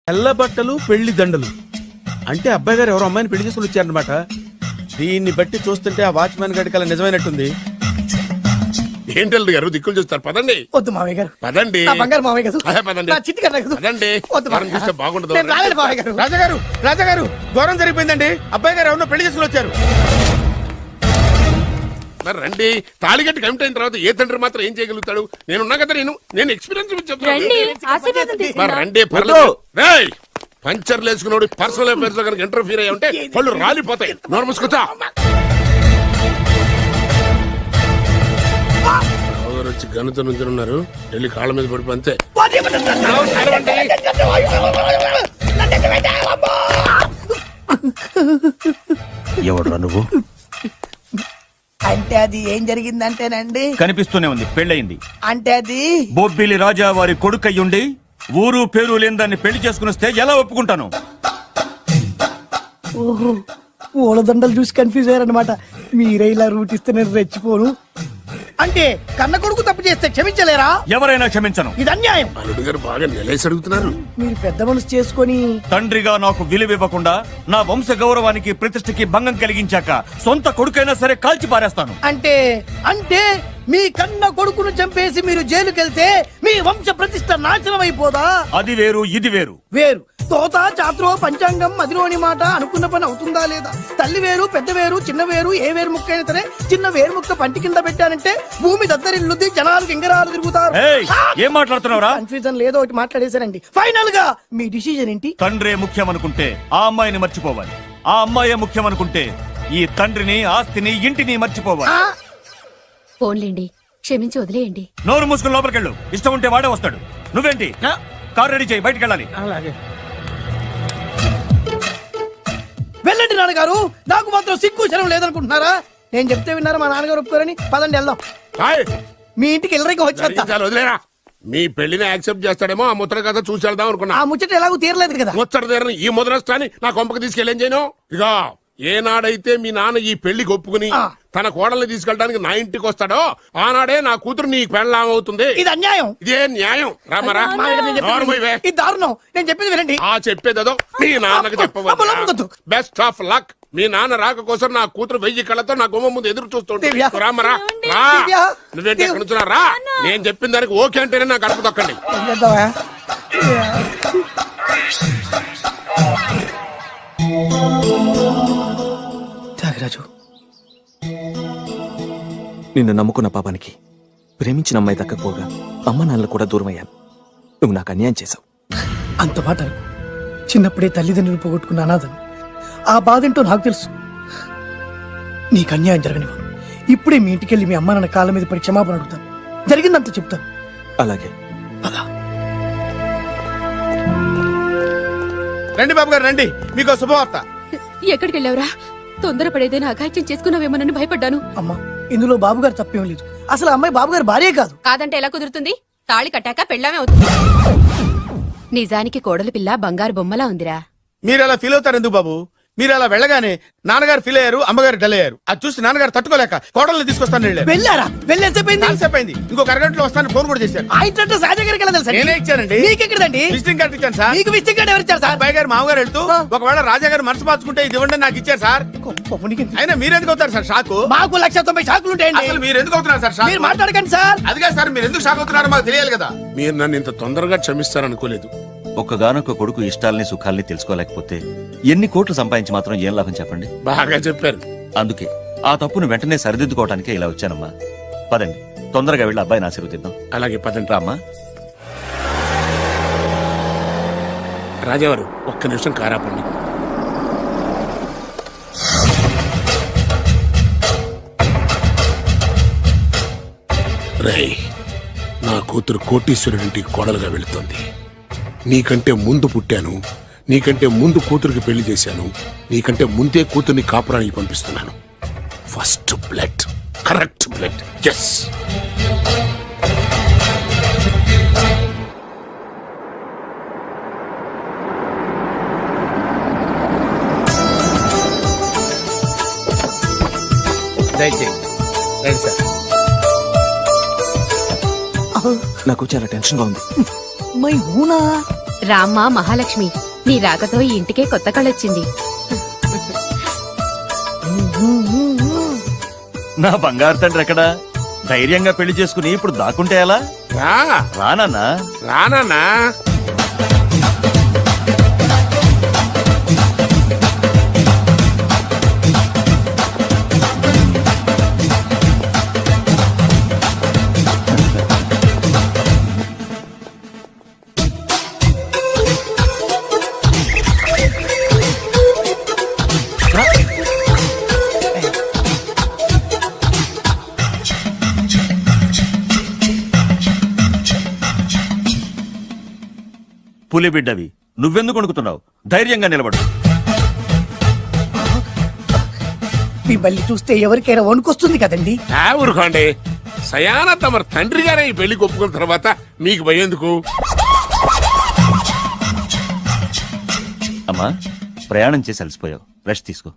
తెల్ల బట్టలు పెళ్లి దండలు అంటే అబ్బాయి గారు ఎవరో అమ్మాయిని పెళ్లి చేసుకుని వచ్చారనమాట. దీన్ని బట్టి చూస్తుంటే ఆ వాచ్మెన్ గడి కల నిజమైనట్టుంది. ఏంటల్లుడు గారు దిక్కులు చూస్తారు, పదండి. వద్దు మామయ్య గారు, పదండి. నా బంగారు మామయ్య గారు, అదే పదండి. నా చిట్టి కన్నా గారు. పదండి. వద్దు మనం చూస్తే బాగుండదు. నేను రాలేను మామయ్య గారు. రాజాగారు ఘోరం జరిగిపోయిందండి. అబ్బాయి గారు ఎవరినో పెళ్లి చేసుకుని వచ్చారు. మరి రండి. తాళిగట్టి కమిట్ అయిన తర్వాత ఏ తండ్రి మాత్రం ఏం చేయగలుగుతాడు? నేనున్నా కదా, నేను ఎక్స్పీరియన్స్ చెప్తాను. మరి రండి, పర్లేదు. రేయ్, పంచర్లు వేసుకున్నాడు పర్సనల్ అఫేర్స్ లో కనుక ఇంటర్ఫీర్ అయ్యి ఉంటే వాళ్ళు రాలిపోతాయి. నోరు మూసుకొచ్చా. వచ్చి గనుత నుంచి ఉన్నారు, వెళ్ళి కాళ్ళ మీద పడిపో అంతే. ఎవడురా నువ్వు? అంటే అది ఏం జరిగిందంటేనండి, కనిపిస్తూనే ఉంది, పెళ్ళయింది. అంటే అది బొబ్బిలి రాజా వారి కొడుకయ్యుండి ఊరు పేరు లేని దాన్ని పెళ్లి చేసుకుని వస్తే ఎలా ఒప్పుకుంటాను? ఓహో, పూలదండలు చూసి కన్ఫ్యూజ్ అయ్యారనమాట. మీరే ఇలా రూట్ ఇస్తే నేను రెచ్చిపోను. అంటే కన్న కొడుకు తప్పు చేస్తే క్షమించలేరా? ఎవరైనా క్షమించను. ఇది అన్యాయం. అల్లుడు గారు బాగా నిలేసి అడుగుతున్నారు. మీరు పెద్ద మనసు చేసుకొని తండ్రిగా నాకు విలువివ్వకుండా నా వంశ గౌరవానికి ప్రతిష్టకి భంగం కలిగించాక సొంత కొడుకైనా సరే కాల్చి పారేస్తాను. అంటే అంటే మీ కన్న కొడుకును చంపేసి మీరు జైలుకెళ్తే మీ వంశ ప్రతిష్ట నాశనం అయిపోదా? అది వేరు, ఇది వేరు. వేరు. తోత చాత్రో పంచాంగం మదిలోని మాట అనుకున్న పని అవుతుందా లేదా? తల్లి వేరు, పెద్ద వేరు, చిన్న వేరు, ఏ వేరు ముక్క అయినా సరే చిన్న వేరు ముక్క పంటి కింద పెట్టానంటే భూమి దద్దరిల్లుద్ది, జనాలు గింగరాలు తిరుగుతారు. ఏం మాట్లాడుతున్నావురా? కన్ఫ్యూజన్ లేదో ఒకటి మాట్లాడేశారండి. ఫైనల్ గా మీ డిసిజన్ ఏంటి? తండ్రే ముఖ్యం అనుకుంటే ఆ అమ్మాయిని మర్చిపోవాలి. ఆ అమ్మాయే ముఖ్యం అనుకుంటే ఈ తండ్రిని, ఆస్తిని, ఇంటిని మర్చిపోవాలి. ఫోన్లేండి, క్షమించి వదిలేయండి. నోరు మూసుకుని లోపలికెళ్ళు. ఇష్టం ఉంటే వాడే వస్తాడు. నువ్వేంటి? కార్ రెడీ చేయి, బయటికి వెళ్ళాలి. అలాగే. వెళ్ళండి నాన్నగారు, నాకు మాత్రం సిగ్గు శరం లేదనుకుంటున్నారా? నేను చెప్తే విన్నారా? మా నాన్నగారు ఒప్పుకోరని. పదండి వెళ్దాం. మీ ఇంటికి ఎల్లరికి వచ్చేస్తా. వదిలేరా, మీ పెళ్లిని యాక్సెప్ట్ చేస్తాడేమో ఆ ముద్ర కథ చూసి వెళ్దాం అనుకున్నా. ఆ ముచ్చట ఎలాగో తీరలేదు కదా. ముచ్చట తీరని ఈ ముద్రష్టాన్ని నా కొంపకి తీసుకెళ్ళేం చేయను. ఇక ఏనాడైతే మీ నాన్న ఈ పెళ్లికి ఒప్పుకుని తన కోడల్ని తీసుకెళ్ళడానికి నా ఇంటికి వస్తాడో ఆనాడే నా కూతురు నీ పెళ్ళాం అవుతుంది. ఇది అన్యాయం. ఇదే న్యాయం. రామరా, ఇది దారుణం. నేను చెప్పేది వినండి. ఆ చెప్పేదో మీ నాన్నకు చెప్పవచ్చు. Best of luck. మీ నాన్న రాక కోసం నా కూతురు 1000 కళ్ళతో నా గుమ్మ ముందు ఎదురు చూస్తుంటే రామరా, నువ్వేంటి ఎక్కడ నుంచున్నా రా. నేను చెప్పిన దానికి ఓకే అంటేనే నాకు గడప తొక్కండి. త్యాగరాజు, నిన్ను నమ్ముకున్న పాపానికి ప్రేమించిన అమ్మాయి దక్కకపోగా అమ్మ నాన్నలు కూడా దూరం అయ్యాను. నువ్వు నాకు అన్యాయం చేశావు. అంత మాట చిన్నప్పుడే తల్లిదండ్రులు పోగొట్టుకున్న అనాథను. ఆ బాధ ఏంటో నాకు తెలుసు. నీకు అన్యాయం జరగనివ్వను. ఇప్పుడే మీ ఇంటికెళ్ళి మీ అమ్మ నాన్న కాళ్ళ మీద పడి క్షమాపణ అడుగుతాను. జరిగిందంత చెప్తాను. అలాగే. రండి బాబు గారు, రండి. మీకు శుభవార్త. ఎక్కడికి వెళ్ళావురా? తొందరపడేదైనా అఘాయిత్యం చేసుకున్నావేమోనని భయపడ్డాను. అమ్మా, ఇందులో బాబుగారు తప్పేం లేదు. అసలు అమ్మాయి బాబుగారు భార్యే కాదు. కాదంటే ఎలా కుదురుతుంది? తాళి కట్టాక పెళ్ళామే అవుతుంది. నిజానికి కోడలి పిల్ల బంగారు బొమ్మలా ఉందిరా. మీరు అలా ఫీల్ అవుతారు ఎందుకు బాబు? మీరు అలా వెళ్ళగానే నాన్నగారు ఫీల్ అయ్యారు, అమ్మగారు డల్ అయ్యారు. అది చూసి నాన్నగారు తట్టుకోలేక కోడల్ని తీసుకొస్తాను వెళ్ళారా? వెళ్ళేసేపోయింది. ఇంకొక అరగంటలో వస్తాను ఫోన్ కూడా చేశారు. నేనే ఇచ్చానండి. మీకెక్కడండి? విజిటింగ్ కార్డు ఇచ్చాను సార్. మీకు విజిటింగ్ కార్డు ఎవరు ఇచ్చారు సార్? అబ్బాయి గారు మామగారు వెళ్తూ ఒకవేళ రాజా గారు మనసు మార్చుకుంటే ఇది ఇవ్వండి నాకు ఇచ్చారు సార్. అయినా మీరు ఎందుకు అవుతారు సార్ షాక్? మాకు 190 షాకులు ఉంటాయండి. అసలు మీరు ఎందుకు అవుతున్నారు సార్ షాక్? మీరు మాట్లాడకండి సార్. అదిగా సార్, మీరు ఎందుకు షాక్ అవుతున్నారో మాకు తెలియాలి కదా. మీరు నన్ను ఇంత తొందరగా క్షమిస్తారనుకోలేదు. ఒక్కగానొక్క కొడుకు ఇష్టాలని సుఖాల్ని తెలుసుకోలేకపోతే ఎన్ని కోట్లు సంపాదించి మాత్రం ఏం లాభం చెప్పండి? బాగా చెప్పారు. అందుకే ఆ తప్పును వెంటనే సరిదిద్దుకోవడానికే ఇలా వచ్చానమ్మా. పదండి, తొందరగా వెళ్ళి అబ్బాయిని ఆశీర్వదిద్దాం. అలాగే పదండి. రామ్మా. రాజావారు ఒక్క నిమిషం కారాపండి. రేయ్, నా కూతురు కోటీశ్వరుడింటికి కోడలుగా వెళుతోంది. నీకంటే ముందు పుట్టాను, నీకంటే ముందు కూతురికి పెళ్లి చేశాను, నీకంటే ముందే కూతుర్ని కాపురానికి పంపిస్తున్నాను. First blood, correct blood. Yes. నాకు చాలా టెన్షన్ గా ఉంది. మై హూనా రామ్మ మహాలక్ష్మి, నీ రాకతో ఈ ఇంటికే కొత్త కళొచ్చింది. నా బంగారు తండ్రి ఎక్కడా? ధైర్యంగా పెళ్లి చేసుకుని ఇప్పుడు దాక్కుంటే ఎలా? రా రానన్నా. రానా పులి బిడ్డవి, నువ్వెందుకు వణుకుతున్నావు? ధైర్యంగా నిలబడు. మిమ్మల్ని చూస్తే ఎవరికైనా వణుకొస్తుంది కదండి. ఊరుకోండి. సయానా తమ తండ్రి గారే ఈ పెళ్లి ఒప్పుకున్న తర్వాత మీకు భయందుకు? అమ్మా, ప్రయాణం చేసి అలసిపోయావు, రెస్ట్ తీసుకో.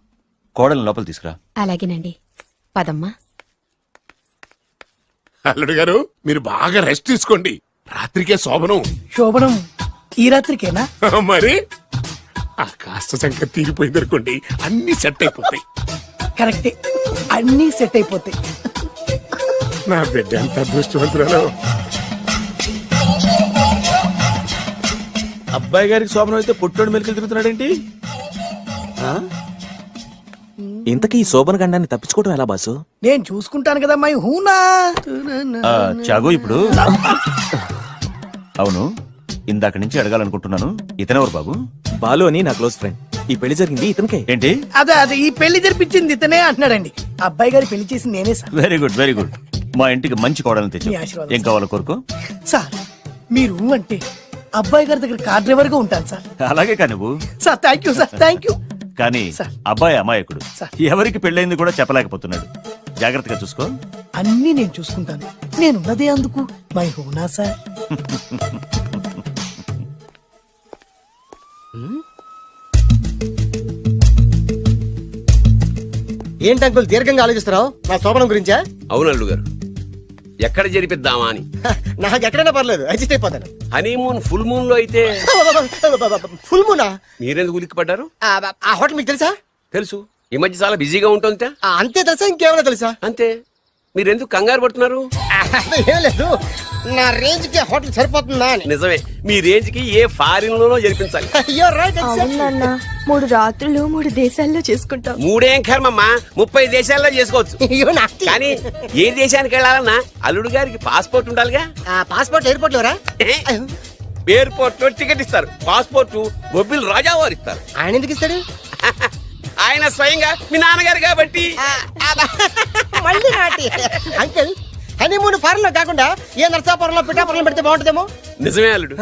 కోడలు లోపల తీసుకురా. అలాగేనండి, పదమ్మా. అల్లుడు గారు, మీరు బాగా రెస్ట్ తీసుకోండి. రాత్రికే శోభనం. శోభనం ఈ రాత్రికేనా? మరి ఆ కాస్త సంఖ్య తీరిపోయింది అనుకోండి, అన్ని సెట్ అయిపోతాయి. కరెక్టే, అన్నీ సెట్ అయిపోతాయి. నా బిడ్డ ఎంత అదృష్టవంతురాలు. అబ్బాయి గారికి శోభనం అయితే పుట్టోడు మెలికలు తిరుగుతున్నాడేంటి? ఆ? ఇంతకీ ఈ శోభన గండాన్ని తప్పించుకోవడం ఎలా బాసు? నేను చూసుకుంటాను కదా మై హూనా. చాగు ఇప్పుడు. అవును, ఇందాక నుంచి అడగాలనుకుంటున్నాను, ఇతనెవరు బాబు? బాలు అని నా క్లోజ్ ఫ్రెండ్. ఈ పెళ్లి జరిగింది ఇతనికే. ఏంటి? అదే ఈ పెళ్లి జరిపించింది ఇతనే అంటున్నాడండి. అబ్బాయి గారి పెళ్లి చేసింది నేనే sir. Very good, very good. మా ఇంటికి మంచి కోడలను తెచ్చు. మీ ఆశీర్వాదం ఏం కావాలో కోరుకో. సార్ మీరు అంటే అబ్బాయి గారి దగ్గర కార్ డ్రైవర్ గా ఉంటాను సార్. అలాగే కా నువ్వు. Sir thank you sir, thank you. కానీ సార్. అబ్బాయి అమాయకుడు, సార్. ఎవరికి పెళ్ళైంది కూడా చెప్పలేకపోతున్నాడు. జాగ్రత్తగా చూసుకో. అన్నీ నేను చూసుకుంటాను. నేనున్నదే అందుకు మై హూనా సార్. ఏంటి అంకుల్ దీర్ఘంగా ఆలోచిస్తున్నావు? నా శోభనం గురించా? అవును అల్లుడు గారు, ఎక్కడ జరిపిద్దామా అని. నాకు ఎక్కడైనా పర్లేదు, అడ్జస్ట్ అయిపోతాను. హనీమూన్ ఫుల్ మూన్ లో అయితే ఫుల్ మూనా? మీరెందుకు ఉలిక్కిపడ్డారు? ఆ హోటల్ మీకు తెలుసా? తెలుసు, ఈ మధ్య చాలా బిజీగా ఉంటుందిట. అంతే తెలుసా? ఇంకేమైనా తెలుసా? అంతే. మీరెందుకు కంగారు పడుతున్నారు? ఏం లేదు, నా రేంజ్ కి హోటల్ సరిపోతుందా అని. నిజమే, మీ రేంజ్ కి ఏ ఫారిన్ లోనో జరిపించాలి. You're right, exactly. అవునన్నా, 3 రాత్రులు 3 దేశాల్లో చేసుకుంటాం. 3 కర్మమ్మా, 30 దేశాల్లో చేసుకోవచ్చు. You're nasty. కానీ ఏ దేశానికి వెళ్ళాలన్నా అల్లుడు గారికి పాస్పోర్ట్ ఉండాలిగా. Passport airport LoRa? ఎయిర్పోర్ట్ లో టికెట్ ఇస్తారు, పాస్పోర్ట్ బొబ్బిల్ రాజా వారు ఇస్తారు. ఆయన ఎందుకు ఇస్తాడు? ఆయన స్వయంగా మీ నాన్నగారు కాబట్టి. మళ్ళీ నాటి అంకుల్, హనీమూన్ ఫారెన్ లో కాకుండా ఏ నర్సాపురంలో పిఠాపురంలో పెడితే బాగుంటుందేమో. నిజమే అల్లుడు,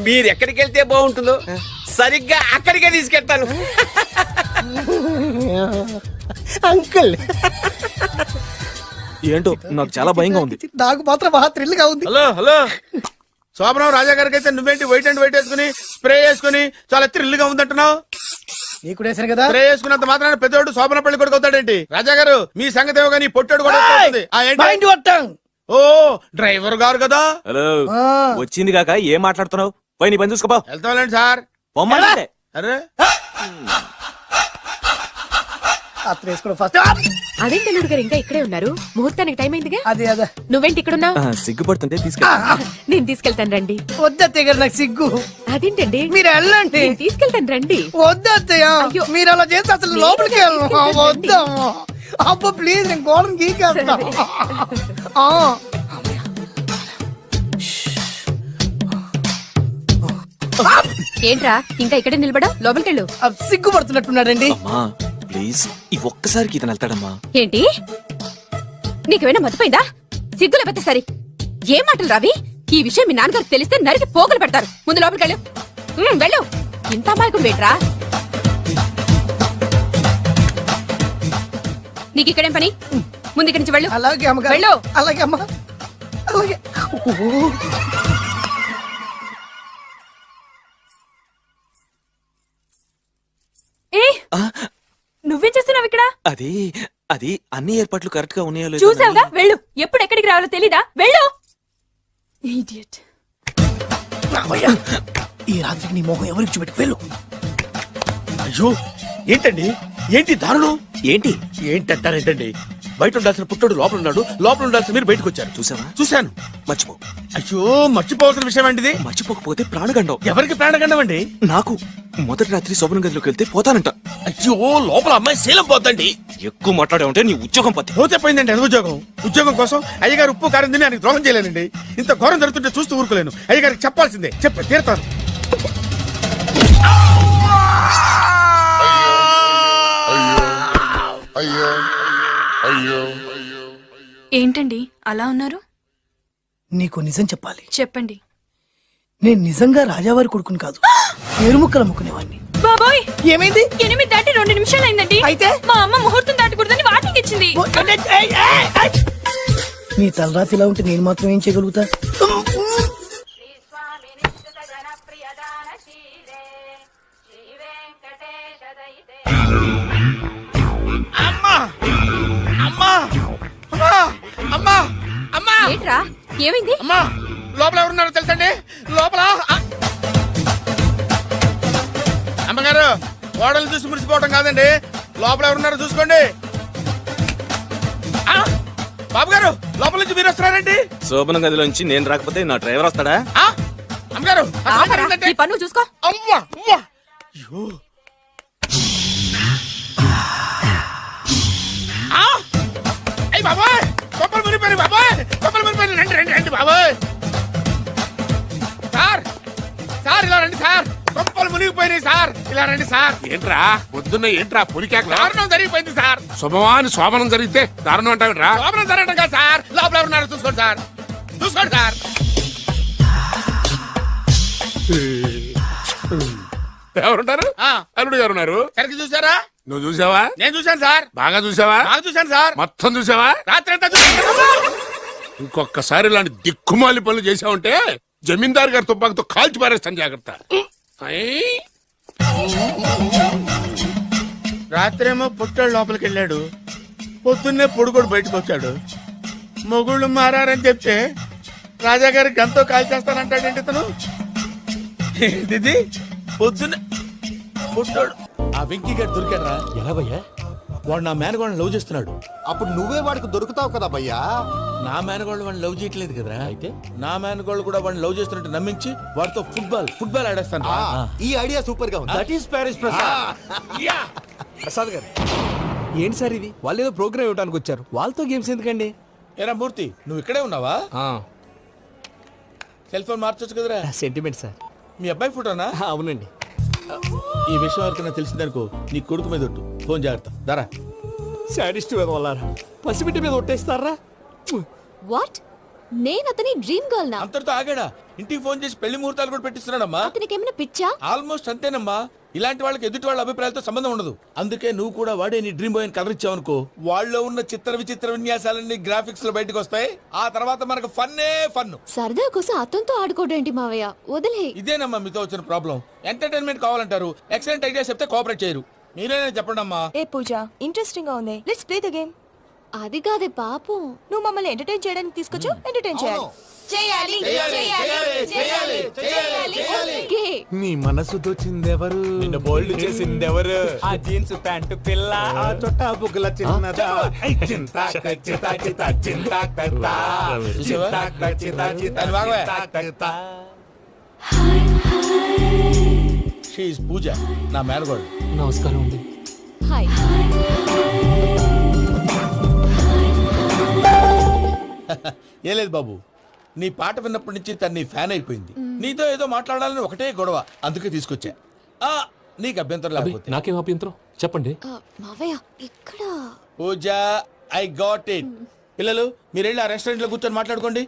మీరు ఎక్కడికి వెళ్తే బాగుంటుందో సరిగ్గా అక్కడికే తీసుకెళ్తాను. అంకుల్ ఏంటో నాకు చాలా భయంగా ఉంది. నాకు మాత్రం బాగా థ్రిల్ గా ఉంది. హలో హలో, శోభనం రాజా గారికి అయితే నువ్వేంటి వైట్ అండ్ వైట్ వేసుకుని స్ప్రే వేసుకుని చాలా థ్రిల్ గా ఉందంటున్నావు? నీకు వేసాను కదా. స్ప్రే వేసుకున్నంత మాత్రాన పెద్దోడు శోభన పెళ్లి కొడుకు అవుతాడేంటి? రాజా గారు మీ సంగతి ఏమో కానీ పొట్టోడు కూడా అవుతుంది. Mind your tongue. ఓ డ్రైవర్ గారు కదా. హలో, ఆ. వచ్చింది కాక ఏం మాట్లాడుతున్నావు? పోయి నీ పని చూసుకోపో. వెళ్తాంలేండి సార్. పొమ్మంటే అరే అత్ర వేసుకోవడం ఫస్ట్. అదేంటి అల్లుడు గారు ఇంకా ఇక్కడే ఉన్నారు? ముహూర్తానికి టైం అయిందిగా. అదే నువ్వేంటి ఇక్కడున్నావు? సిగ్గుపడుతుంటే తీసుకెళ్ళి. నేను తీసుకెళ్తాను రండి. వద్దత్తయ్య గారు, నాకు సిగ్గు. అదేంటండి? మీరు వెళ్ళండి. నేను తీసుకెళ్తాను రండి. వద్దత్తయ్య, అయ్యో. మీరు అలా చేస్తే అసలు లోపలికి వెళ్ళను. వద్దమ్మా, అబ్బా ప్లీజ్, నేను గోడను గీకేస్తా. ఏంట్రా ఇంకా ఇక్కడే నిలబడా? లోపలికెళ్ళు. సిగ్గుపడుతున్నట్టున్నాడండి. అమ్మా ప్లీజ్, ఈ ఒక్కసారికి ఇతను వెళ్తాడమ్మా. ఏంటి, నీకేమైనా మతిపోయిందా? సిగ్గు లేకపోతే సరే. ఏ మాటలు రావి? ఈ విషయం మీ నాన్నగారికి తెలిస్తే నరికి పోగులు పెడతారు. ముందు లోపలికెళ్ళు. వెళ్ళు. ఇంత అమాయకుడు వేట్రా? నీకు ఇక్కడేం పని? ముందు ఇక్కడి నుంచి వెళ్ళు. అలాగే అమ్మగారు. వెళ్ళు. అలాగే అమ్మా, అలాగే. నువ్వేం చేస్తున్నావు ఇక్కడ? అది అది అన్ని ఏర్పాట్లు కరెక్ట్ గా ఉన్నాయో లేదో చూసావుగా, వెళ్ళు. ఎప్పుడు ఎక్కడికి రావాలో తెలీదా? వెళ్ళు. Idiot. ఈ రాత్రికి నీ మొహం ఎవరికి చూపెట్టుకు వెళ్ళు. అయ్యో ఏంటండి, ఏంటి దారుణం? ఏంటి ఏంటంటారేంటండి? బయట ఉండాల్సిన పుట్టోడు లోపల ఉన్నాడు, లోపల ఉండాల్సిన మీరు బయటకు వచ్చారు. చూసావా? చూశాను. మర్చిపో. అయ్యో మర్చిపోవాల్సిన విషయం అండి. మర్చిపోకపోతే ప్రాణగండం. ఎవరికి ప్రాణగండం అండి? నాకు మొదటి రాత్రి శోభన గదిలోకి వెళ్తే పోతానంట. అయ్యో లోపల అమ్మాయి శీలం పోద్దండి. ఎక్కువ మాట్లాడే ఉంటే నీ ఉద్యోగం పత్తి. పోతే పోయిందండి అది ఉద్యోగం. ఉద్యోగం కోసం అయ్యగారు ఉప్పు కారం తిని ఆయనకి ద్రోహం చేయలేనండి. ఇంత ఘోరం జరుగుతుంటే చూస్తూ ఊరుకోలేను. అయ్యగారికి చెప్పాల్సిందే, చెప్పి తీరుతాను. ఏంటండి అలా ఉన్నారు? నీకు నిజం చెప్పాలి. చెప్పండి. నేను నిజంగా రాజావారి కొడుకుని కాదు, ఏరుముక్కలు అమ్ముకునేవాడిని. బాబోయ్, ఏమైంది? 8 దాటి 2 నిమిషాలు అయిందండి. అయితే? మా అమ్మ ముహూర్తం దాటకూడదని వాటికి ఇచ్చింది. నీ తలరాతి ఇలా ఉంటే నేను మాత్రం ఏం చేయగలుగుతా? అమ్మా అమ్మా అమ్మా అమ్మా అమ్మా ఏంట్రా ఏమైంది? అమ్మా లోపల ఎవరున్నారో తెలుసండి? లోపల అమ్మగారు ఓడలు చూసి మురిసిపోవటం కాదండి, లోపల ఎవరున్నారో చూసుకోండి. ఆ, బాబు గారు లోపల నుంచి మీరు వస్తున్నారండి. శోభన గదిలోంచి నేను రాకపోతే నా డ్రైవర్ వస్తాడా? ఆ, అమ్మగారు అసలు ఆగరా, ఏంటంటే- నీ పన్ను చూసుకో. అమ్మా అమ్మా అయ్యో ఆ! అయ్ బాబాయ్ కొప్పలు మునిపోయి బాబాయ్, కొప్పలు మునిపోయి. రండి రండి రండి బాబాయ్. సార్ సార్ ఇలా రండి సార్, కొప్పలు మునిగిపోయినాయి సార్, ఇలా రండి సార్. ఏంట్రా పొద్దున్న ఏంట్రా పులికేకలా? దారుణం జరిగిపోయింది సార్. శుభమాని శోభనం జరిగితే దారుణం అంటావిరా? లోపల జరగడం కాదు సార్, లోపల ఎవరున్నారో చూసుకోండి సార్, చూసుకోండి సార్. ఎవరుంటారు? ఆ, అల్లుడు గారు ఉన్నారు. సరిగ్గా చూసారా? నువ్వు చూసావా? నేను చూశాను సార్. బాగా చూసావా? బాగా చూశాను సార్. మొత్తం చూసావా? రాత్రి అంతా చూశాను. ఇంకొకసారి ఇలాంటి దిక్కుమాలి పనులు చేసావంటే జమీందారు గారి తుపాకుతో కాల్చి పారేస్తాను, జాగ్రత్త. ఐ! రాత్రేమో పుట్టాడు లోపలికి వెళ్ళాడు, పొద్దున్నే పొడుగోడు బయటకు వచ్చాడు. మొగుళ్ళు మారని చెప్తే రాజాగారి గంతో కాల్ చేస్తానంటాడేంటి ఇతను? ఇది పొద్దున్నే పుట్టాడు. ఆ వెంకీ గారు దొరికాడరా? ఎలా భయ్యా? వాడు నా మేనగోళ్ళని లవ్ చేస్తున్నాడు. అప్పుడు నువ్వే వాడికి దొరుకుతావు కదా భయ్యా. నా మేనగోళ్ళు వాడిని లవ్ చేయట్లేదు కదరా. అయితే నా మేనగోళ్ళు కూడా వాడిని లవ్ చేస్తున్నట్టు నమ్మించి వాడితో ఫుట్బాల్ ఆడేస్తాను. ఈ ఐడియా సూపర్ గా ఉంది. That is Paris Prasad. Prasad గారు ఏంటి సార్ ఇది? వాళ్ళు ఏదో ప్రోగ్రామ్ ఇవ్వడానికి వచ్చారు, వాళ్ళతో గేమ్స్ ఎందుకండి? ఏరా మూర్తి, నువ్వు ఇక్కడే ఉన్నావా? సెల్ ఫోన్ మార్చొచ్చు కదరా. Sentiment sir. మీ అబ్బాయి ఫోటోనా? అవునండి. ఈ విషయం ఎవరికైనా తెలిసిందనుకో నీ కొడుకు మీద ఒట్టు. ఫోన్ జాగ్రత్త దారా. సాడిస్ట్ వాళ్ళారా, పసిబిడ్డ మీద ఒట్టేస్తారా? వాట్? నేను అతని డ్రీమ్ గర్ల్ నా? అంతటితో ఆగాడా? ఇంటికి ఫోన్ చేసి పెళ్లి ముహూర్తాలు కూడా పెట్టిస్తున్నాడమ్మా. అతనికి ఏమైనా పిచ్చా? ఆల్మోస్ట్ అంతేనమ్మా. ఇలాంటి వాళ్ళకి ఎదుటి వాళ్ళ అభిప్రాయాలతో సంబంధం ఉండదు. అందుకే నువ్వు కూడా వాడే నీ డ్రీమ్ బాయ్ అని కలర్ ఇచ్చావనుకో, వాళ్ళలో ఉన్న చిత్ర విచిత్ర విన్యాసాలన్నీ గ్రాఫిక్స్ లో బయటకు వస్తాయి. ఆ తర్వాత మనకు ఫన్నే ఫన్. సరదా కోసం అతనితో ఆడుకోడేంటి మావయ్య? వదిలే. ఇదేనమ్మా మీతో వచ్చిన ప్రాబ్లం. ఎంటర్టైన్మెంట్ కావాలంటారు, ఎక్సలెంట్ ఐడియా చెప్తే కోఆపరేట్ చేయరు. మీరేనే చెప్పండి అమ్మా. ఏ పూజ, ఇంట్రెస్టింగ్ గా ఉంది. Let's play the game. అది కాదే పాపం, నువ్వు మమ్మల్ని ఎంటర్టైన్ చేయడానికి తీసుకొచ్చు. ఎంటర్టైన్ చేయాలి. ఓకే. నీ మనసు దోచిందెవరు? నిన్ను బోల్డ్ చేసిందెవరు? ఆ జీన్స్ ప్యాంటు పిల్ల, ఆ చొట్టా బుగ్గల చిన్నదా. షీఈ్ పూజ, నా మేనగోడు. నమస్కారం అండి. హాయ్. ఏ లేదు బాబు, నీ పాట విన్నప్పటి నుంచి తను నీ ఫ్యాన్ అయిపోయింది. నీతో ఏదో మాట్లాడాలని ఒకటే గొడవ, అందుకే తీసుకొచ్చా. ఆ, నీకు అభ్యంతరం లేకపోతే. నాకేం అభ్యంతరం చెప్పండి. మావయ్య ఇక్కడ. పూజ, ఐ గాట్ ఇట్. పిల్లలు మీరు వెళ్ళి ఆ రెస్టారెంట్ లో కూర్చొని మాట్లాడుకోండి.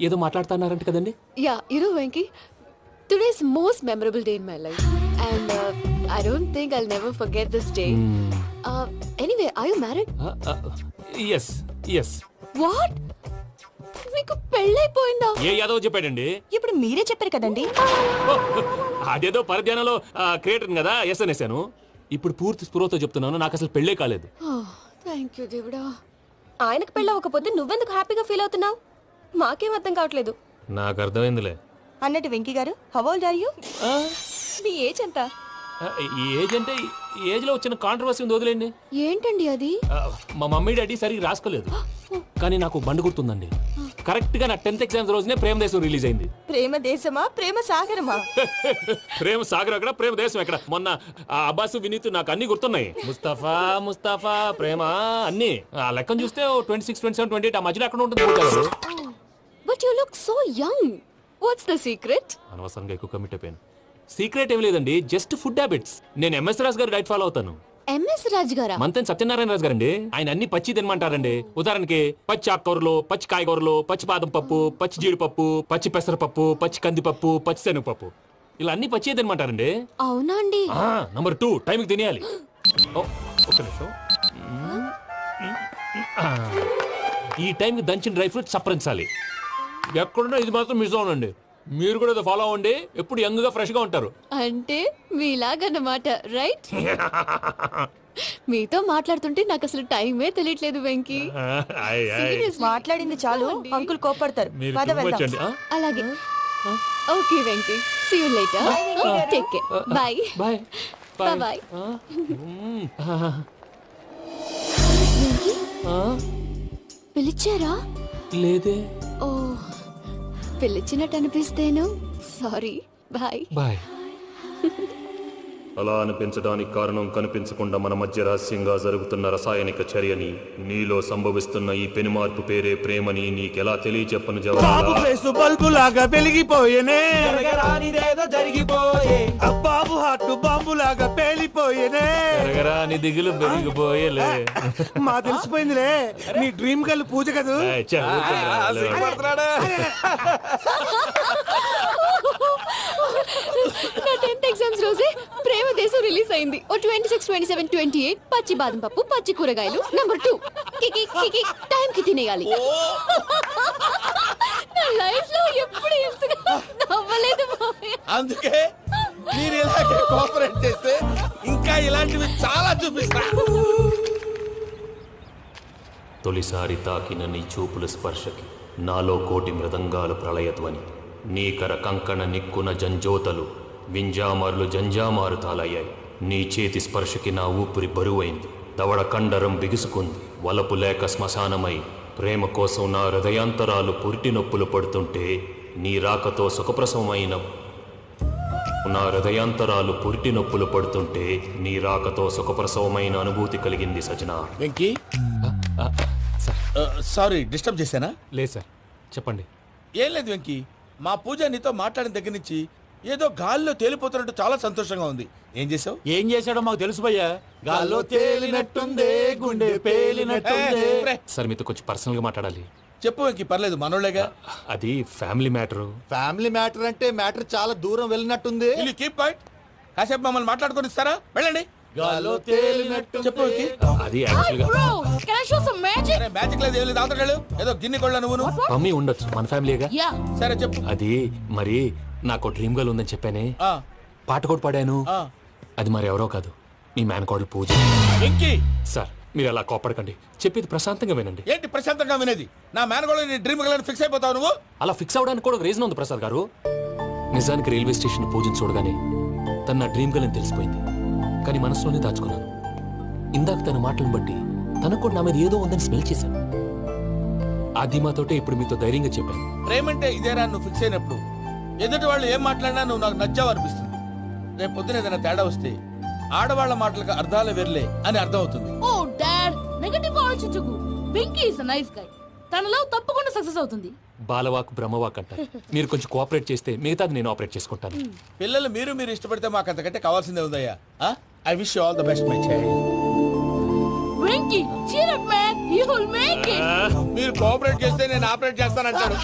ఏదో మాట్లాడుతున్నారంట కదండి. Yeah, you know Venky, today's most memorable day in my life, and I don't think I'll never forget this day. Anyway, are you married? Yes yes. What? మీకు పెళ్ళైపోయిందా? ఏ యాదవ్ చెప్పాడండి? ఇప్పుడు మీరే చెప్పారు కదండి. అదేదో పరధ్యానంలో క్రియేటర్ కదా ఎస్ అనేసాను. ఇప్పుడు పూర్తి స్పృహతో చెప్తున్నాను, నాకు అసలు పెళ్ళే కాలేదు. థ్యాంక్ యూ దేవుడా. ఆయనకు పెళ్ళి అవ్వకపోతే నువ్వెందుకు హ్యాపీగా ఫీల్ అవుతున్నావు? మాకేం అర్థం కావట్లేదు. నాకు అర్థమైందిలే. అన్నట్టు వెంకీ గారు, హౌ ఓల్డ్ ఆర్ యు? మీ ఏజ్ ఎంత? ఈ ఏజ్ అంటే ఈ ఏజ్ లో వచ్చిన కాంట్రవర్సీ ఉంది, వదిలేండి. ఏంటండి అది? మా మమ్మీ డాడీ సరిగ్గా రాసుకోలేదు, కానీ నాకు బండి గుర్తుందండి. కరెక్ట్ గా నా 10th ఎగ్జామ్స్ రోజునే ప్రేమ దేశం రిలీజ్ అయింది. ప్రేమ దేశమా, ప్రేమ సాగరమా? ప్రేమ సాగర్ అక్కడ, ప్రేమ దేశం ఎక్కడ? మొన్న ఆ అబ్బాసు వినీత్ నాకు అన్ని గుర్తున్నాయి. ముస్తఫా ముస్తఫా ప్రేమ అన్ని ఆ లెక్కను చూస్తే 26, 27, 28 ఆ మధ్యలో అక్కడ ఉంటుంది. But you look so young. What's the secret? అనవసరంగా ఎక్కువ కమిట్ అయిపోయాను. సీక్రెట్ ఏం లేదండి, జస్ట్ ఫుడ్ హ్యాబిట్స్. నేను ఎంఎస్ రాజు గారు డైట్ ఫాలో అవుతాను. ఎంఎస్ రాజు గారా? మంతెన్ సత్యనారాయణ రాజు గారండి. ఆయన అన్ని పచ్చి తినమంటారండి. ఉదాహరణకి పచ్చి ఆకుకూరలు, పచ్చి కాయగూరలు, పచ్చి బాదం పప్పు, పచ్చి జీడిపప్పు, పచ్చి పెసరపప్పు, పచ్చి కందిపప్పు, పచ్చి శనగపప్పు, ఇలా అన్ని పచ్చి తినమంటారండి. అవునా అండి? నంబర్ 2 టైంకి తినేయాలి. ఒక్క నిమిషం. ఈ టైంకి దంచిన డ్రై ఫ్రూట్స్ సప్పరించాలి. ఎక్కడున్నా ఇది మాత్రం మిస్ అవునండి. మీరు కూడా ఇది ఫాలో అవ్వండి, ఎప్పుడు యంగ్ గా ఫ్రెష్ గా ఉంటారు. అంటే మీలాగన్నమాట, రైట్? మీతో మాట్లాడుతుంటే నాకు అసలు టైమే తెలియట్లేదు వెంకీ. మాట్లాడింది చాలు, అంకుల్ కోపడతారు. అలాగే. Okay Venky, see you later. Take care. Bye bye bye. పిలిచారా? లేదే. ఓ, పిలిచినట్టు అనిపిస్తేను సారీ. Bye bye. అలా అనిపించడానికి కారణం కనిపించకుండా మన మధ్య రహస్యంగా జరుగుతున్న రసాయనిక చర్యని, నీలో సంభవిస్తున్న ఈ పెనుమార్పు పేరే ప్రేమని నీకెలా తెలియచెప్పను జవాబు? బల్బు లాగా వెలిగిపోయేనే, జరిగిపోయే బాబు హార్ట్ బాంబు లాగా పేలిపోయేనే. నీ దిగులు పెరిగిపోయేలే. మా తెలిసిపోయిందిలే, నీ డ్రీమ్ గర్ల్ పూజ కదూ. నా 10th ఎగ్జామ్స్ రోజే ప్రేమ దేశం రిలీజ్ అయింది. ఓ 26, 27, 28 పచ్చి బాదం పప్పు, పచ్చి కూరగాయలు. నంబర్ 2 కికి కికి టైం కి తినేయాలి. నా లైఫ్ లో ఎప్పుడు ఇంతగా నవ్వలేదు మామయ్య. అందుకే మీరు ఇలాగే కోఆపరేట్ చేస్తే ఇంకా ఇలాంటివి చాలా చూపిస్తా. తొలిసారి తాకిన నీ చూపుల స్పర్శకి నాలో కోటి మృదంగాలు ప్రళయధ్వని. నీకర కంకణ నిక్కున జంజోతలు, వింజామారులు జంజామారు తాలయ్యాయి. నీ చేతి స్పర్శకి నా ఊపిరి బరువైంది, దవడ కండరం బిగుసుకుంది. వలపు లేక శ్మశానమై ప్రేమ కోసం నా హృదయాంతరాలు పురిటి నొప్పులు పడుతుంటే, నీ రాకతో సుఖప్రసవమైన నా హృదయాంతరాలు పురిటి నొప్పులు పడుతుంటే నీ రాకతో సుఖప్రసవమైన అనుభూతి కలిగింది సజనా. వెంకీ, సారీ డిస్టర్బ్ చేశానా? లేదు సార్, చెప్పండి. ఏం లేదు వెంకీ, మా పూజ నీతో మాట్లాడిన దగ్గర నుంచి ఏదో గాల్లో తేలిపోతున్నట్టు చాలా సంతోషంగా ఉంది. ఏం చేసావు? ఏం చేశాడో మాకు తెలుసు భయ్యా. గాల్లో తేలినట్టుందే, గుండె పేలినట్టుందే. సార్ మీతో కొంచెం పర్సనల్ గా మాట్లాడాలి. చెప్పు వెంకీ, పర్లేదు మనోళ్ళేగా. అది ఫ్యామిలీ మ్యాటరు. ఫ్యామిలీ మ్యాటర్ అంటే మ్యాటర్ చాలా దూరం వెళ్ళినట్టుంది. Keep point. కాసేపు మమ్మల్ని మాట్లాడుకొని ఇస్తారా? వెళ్ళండి. గాల్లో తేలినట్టు చెప్పు వెంకీ. అది యాక్చువల్ గా మ్యాజిక్ లేదు, ఏం లేదు. ఆతడాలు ఏదో గిన్నె కొళ్ళ నువ్వు. మమ్మీ ఉండొచ్చు, మన ఫ్యామిలీగా. సరే చెప్పు. అది మరి నాకు డ్రీమ్ గర్ల్ ఉందని చెప్పానే, ఆ, పాట కూడా పాడాను. ఆ. అది మరి ఎవరో కాదు, మీ మేనకోడలు పూజ. వెంకీ, సార్ మీరు అలా కోపడకండి, చెప్పేది ప్రశాంతంగా వినండి. ఏంటి ప్రశాంతంగా వినేది? నా మేనగోళ నీ డ్రీమ్ గర్ల్ ఫిక్స్ అయిపోతావు నువ్వు. అలా ఫిక్స్ అవడానికి కూడా రీజన్ ఉంది ప్రసాద్ గారు. నిజానికి రైల్వే స్టేషన్ పూజను చూడగానే తన నా డ్రీమ్ గర్ల్ అని తెలిసిపోయింది, కానీ మనసులోనే దాచుకున్నాను. ఇందాక తన మాటలను బట్టి తనకు కూడా నా మీద ఏదో ఉందని స్మెల్ చేశాను. ఆ ధీమాతోటే ఇప్పుడు మీతో ధైర్యంగా చెప్పాను. ప్రేమంటే ఇదేరా నువ్వు ఫిక్స్ అయినప్పుడు ఎదుటి వాళ్ళు ఏం మాట్లాడినా నువ్వు నాకు నచ్చావు అనిపిస్తుంది. రేపు పొద్దున ఏదైనా తేడా వస్తే ఆడవాళ్ల మాటలకు అర్థాలు వెర్లే అని అర్థం అవుతుంది. ఓ డాడ్, నెగటివ్ ఆలోచించకు. Venky is nice guy. తన లవ్ తప్పకుండా సక్సెస్ అవుతుంది. బాలవాక్ బ్రహ్మవాక్ అంటారు. మీరు కొంచెం కోఆపరేట్ చేస్తే మిగతాది నేను ఆపరేట్ చేసుకుంటాను. పిల్లలు మీరు ఇష్టపడితే మాకు అంతకంటే కావాల్సిందే ఉందయ్యా. I wish you all the best my child. Venky, cheer up man, you will make it. మీరు కోఆపరేట్ చేస్తే నేను ఆపరేట్ చేస్తానంటాడు.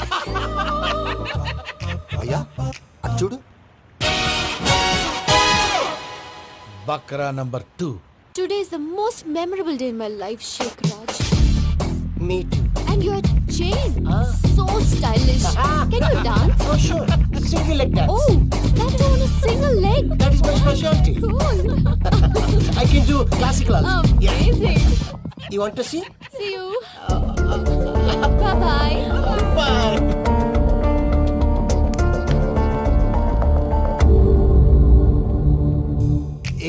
అయ్యా అది చూడు. Bakra number 2. Today is the most memorable day in my life, Sheikh Raj. Me too. And your chain, so stylish. Can you dance? Oh, sure. Single leg dance. Oh, that's on a single leg. That is my specialty. Cool. I can do classical also. Amazing. You want to see? See you. Bye bye.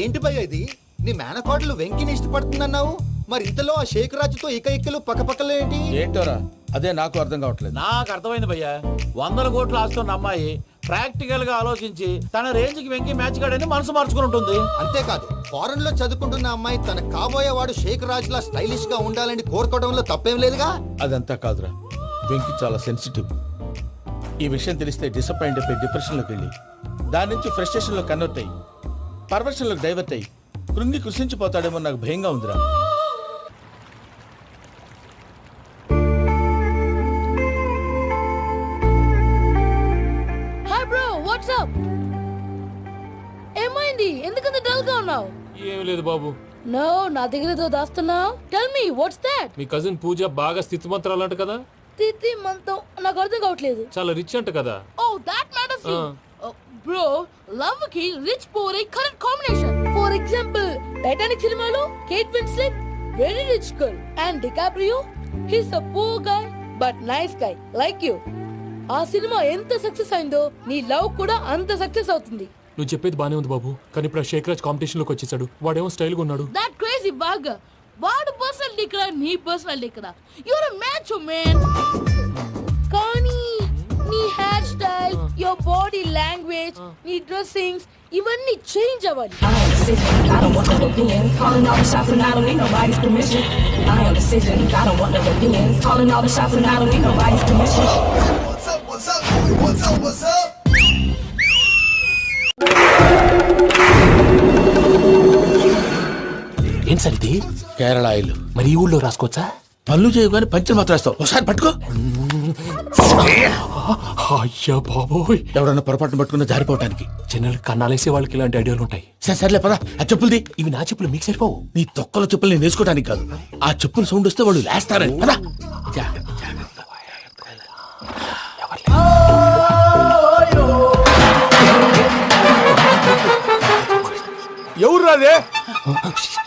ఏంటి భయ్య ఇది? నీ మేనకోడలు వెంకిని ఇష్టపడుతుందన్నావు, మరి ఇంతలో ఆ షేక్ రాజుతో ఇకలు పక్కపక్కలు ఏంటి? ఏంటోరా అదే నాకు అర్థం కావట్లేదు. నాకు అర్థమైంది భయ్యా, 100 కోట్లు ఆస్తున్న అమ్మాయి ప్రాక్టికల్ గా ఆలోచించి తన రేంజ్ కి వెంకి మ్యాచ్ కాడని మనసు మార్చుకుని ఉంటుంది. అంతేకాదు, ఫారెన్ లో చదువుకుంటున్న అమ్మాయి తన కాబోయేవాడు షేక్ రాజ్ లా స్టైలిష్ గా ఉండాలని కోరుకోవడంలో తప్పేం లేదుగా. అదంతా కాదురా, వెంకి చాలా సెన్సిటివ్. ఈ విషయం తెలిస్తే డిసప్పాయింట్ అయిపోయి డిప్రెషన్ లోకి వెళ్ళి దాని నుంచి ఫ్రస్ట్రేషన్ లో కన్వర్ట్ అయ్యి పర్వర్షన్ లోకి డైవర్ట్ అయ్యి కృంగి కృషించిపోతాడేమో నాకు భయంగా ఉందిరా. Hi bro, what's up? ఏమైంది, ఎందుకంత డల్ గా ఉన్నావు? ఏం లేదు బాబు. నో, నా దగ్గర ఏదో దాస్తున్నావు. Tell me what's that? మీ కజిన్ పూజ బాగా స్థితిమంతరాలంట కదా. తిత్తి మంతం నాకు అర్థం కావట్లేదు. చాలా రిచ్ అంట కదా. Oh that matters you. Bro, love కి rich poor a correct combination. For example, Titanic సినిమాలో Kate Winslet very rich girl and DiCaprio he is a poor guy but nice guy like you. ఆ సినిమా ఎంత success అయిందో నీ love కూడా అంత success అవుతుంది. నువ్వు చెప్పేది బానే ఉంది బాబు, కానీ ఇప్పుడు షేక్ రాజ్ కాంపిటీషన్ లోకి వచ్చేసాడు. వాడేమో స్టైల్ గా ఉన్నాడు. That crazy bag. వాడు పర్సనల్ ఇక్కడ, నీ పర్సనల్ ఇక్కడ. You're a match man. కానీ నీ hair style, your body language, నీ డ్రెస్సింగ్స్ ఇవన్నీ చేంజ్ అవ్వాలి. ఏం సార్ ఇది? కేరళ ఆయిల్. మరి ఈ ఊళ్ళో రాసుకోవచ్చా? పనులు చేయగానే పంచర్ మాత్రం వేస్తావు. ఒకసారి పట్టుకో. అయ్యా బాబోయ్, ఎవడన్నా పొరపాటున పట్టుకున్న జారిపోవటానికి. జనరల్ కన్నాలేసే వాళ్ళకి ఇలాంటి ఐడియాలు ఉంటాయి. సర్లే పదా, ఆ చెప్పులది. ఇవి నా చెప్పులు మీకు సరిపోవు. నీ తొక్కల చెప్పులు నేను వేసుకోవడానికి కాదు, ఆ చెప్పులు సౌండ్ వస్తే వాళ్ళు లేస్తారని. పదా. ఎవరు రాదే?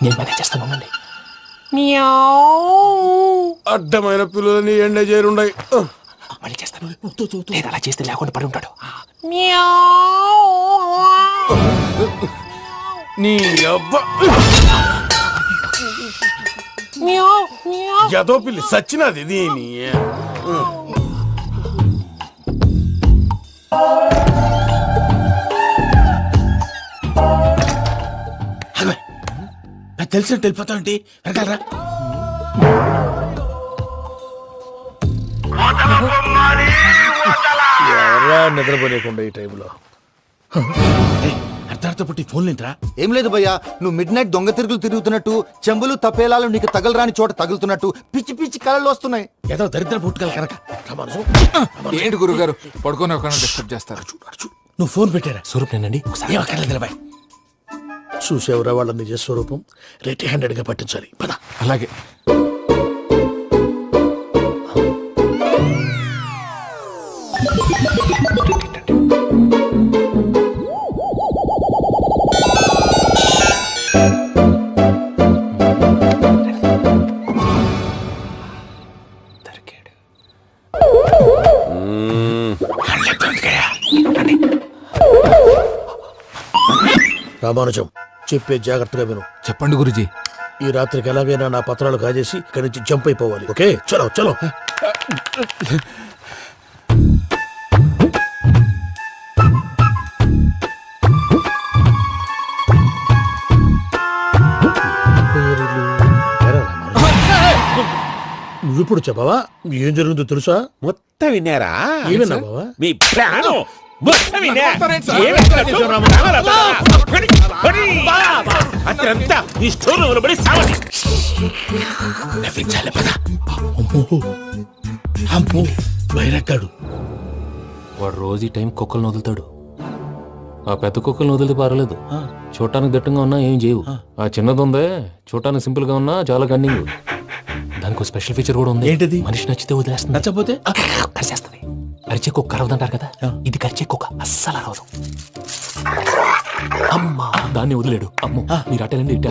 నేను మేనేజ్ చేస్తాను. ఉండండి. అడ్డమైన పిల్లలని ఎండ చేరుండయి. మళ్ళీ చేస్తాను. లేదు, అలా చేస్తే లేకుండా పడి ఉంటాడు. నీ అబ్బా ఎదో పిల్లి సచ్చినది దీని. తెలిసినట్టు వెళ్ళిపోతావంటి వెనకాలరా. ఎవరా నిద్రపోలేకుండా ఈ టైంలో? అర్ధార్థ పుట్టి ఫోన్ లేంట్రా. ఏం లేదు భయ్యా, నువ్వు మిడ్ నైట్ దొంగ తిరుగులు తిరుగుతున్నట్టు, చెంబులు తప్పేలాలు నీకు తగలరాని చోట తగులుతున్నట్టు పిచ్చి పిచ్చి కళలు వస్తున్నాయి. ఏదో దరిద్ర పుట్టుకల కనుక. ఏంటి గురుగారు పడుకొని ఒక డిస్టర్బ్ చేస్తారు? నువ్వు ఫోన్ పెట్టారా? స్వరూప్ నేనండి. నిలబాయ్. చూసేవరా వాళ్ళ నిజ స్వరూపం. రెట్టి హ్యాండెడ్ గా పట్టించాలి. పద. అలాగే. రామానుజం, చెప్పే జాగ్రత్తగా విను. చెప్పండి గురుజీ. ఈ రాత్రికి ఎలాగైనా నా పత్రాలు కాజేసి ఇక్కడి నుంచి జంప్ అయిపోవాలి. ఓకే, చలో చలో. నువ్విప్పుడు చెప్పవా ఏం జరుగుతుందో తెలుసా? మొత్తం విన్నారా? ఏమన్నా బావా? మీ ప్రాణం మొత్తం విన్నా. అతనంతా ఈ స్టోర్ రూమ్ లో పడి సావండి. నవ్వించాలి. పద. అమ్మో బైరక్కాడు. వాడు రోజు ఈ టైం కుక్కలను వదులుతాడు. ఆ పెద్ద కుక్కలను వదిలితే పర్లేదు, చూడటానికి దట్టంగా ఉన్నా ఏం చేయవు. ఆ చిన్నది ఉందే, చూడటానికి సింపుల్ గా ఉన్నా చాలా కన్నింగ్. దానికి స్పెషల్ ఫీచర్ కూడా ఉంది. ఏంటిది? మనిషి నచ్చితే వదిలేస్తుంది, నచ్చపోతే కరిచేస్తుంది. అరిచే కుక్క అరవదంటారు కదా, ఇది కరిచే కుక్క అస్సలు అరవదు. అమ్మా, దాన్ని వదిలేడు. అమ్మో, మీరు అటెండి ఇట్టే.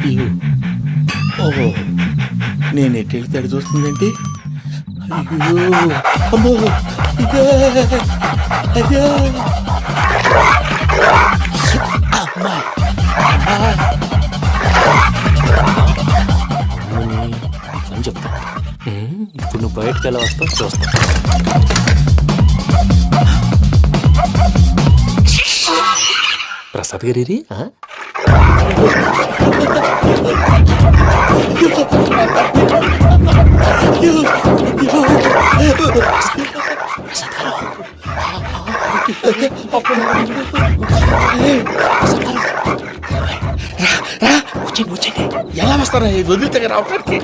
అయ్యో ఓహో నేను ఎటు వెళ్తే అటు చూస్తుందంటే అయ్యో అమ్మో ఇదే అదే అమ్మా అని చెప్తా ఇప్పుడు నువ్వు బయటకు ఎలా వస్తావు చూస్తా. ప్రసాద్ గారి ఎలా వస్తారా వదిలితే రావడానికి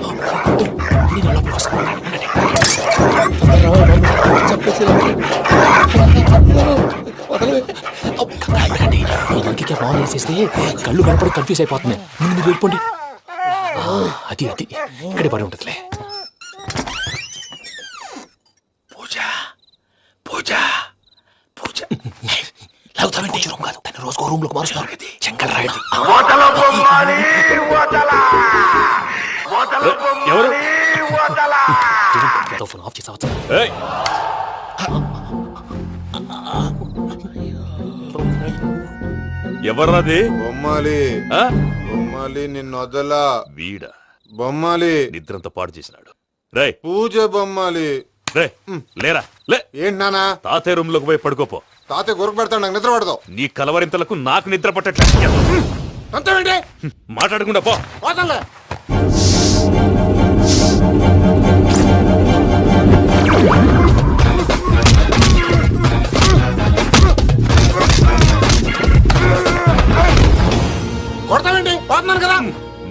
ఫోన్ వేసేస్తే కళ్ళు కనపడి కన్ఫ్యూజ్ అయిపోతున్నాయి. ముందు మీరు వెళ్ళిపోండి. అది అది ఇక్కడే పడి ఉంటుందిలే. పూజ పూజ పూజ లాగుతామంటే రూమ్ కాదు, తన రోజుకో రూమ్ లోకి మారుస్తున్నారు కదా శంకర్ రాయుడు. ఎవరు ఫోన్ ఆఫ్ చేసావచ్చు. ఎవర్రాది? బొమ్మాలి బొమ్మాలి నిన్ను వదలా. వీడ బొమ్మాలి నిద్రంతా పాడు చేసినాడు. రే పూజ బొమ్మాలి. రే లేరా లే. ఏంటి నానా? తాతయ్య రూమ్ లోకి పోయి పడుకోపో. తాతయ్య గురకు పెడతాడు, నాకు నిద్ర పడదు. నీ కలవరింతలకు నాకు నిద్ర పట్టట్లేదు. అంతేంటి మాట్లాడకుండా పో. పోతాలే. కొడతావేంటి? పోతున్నాను కదా.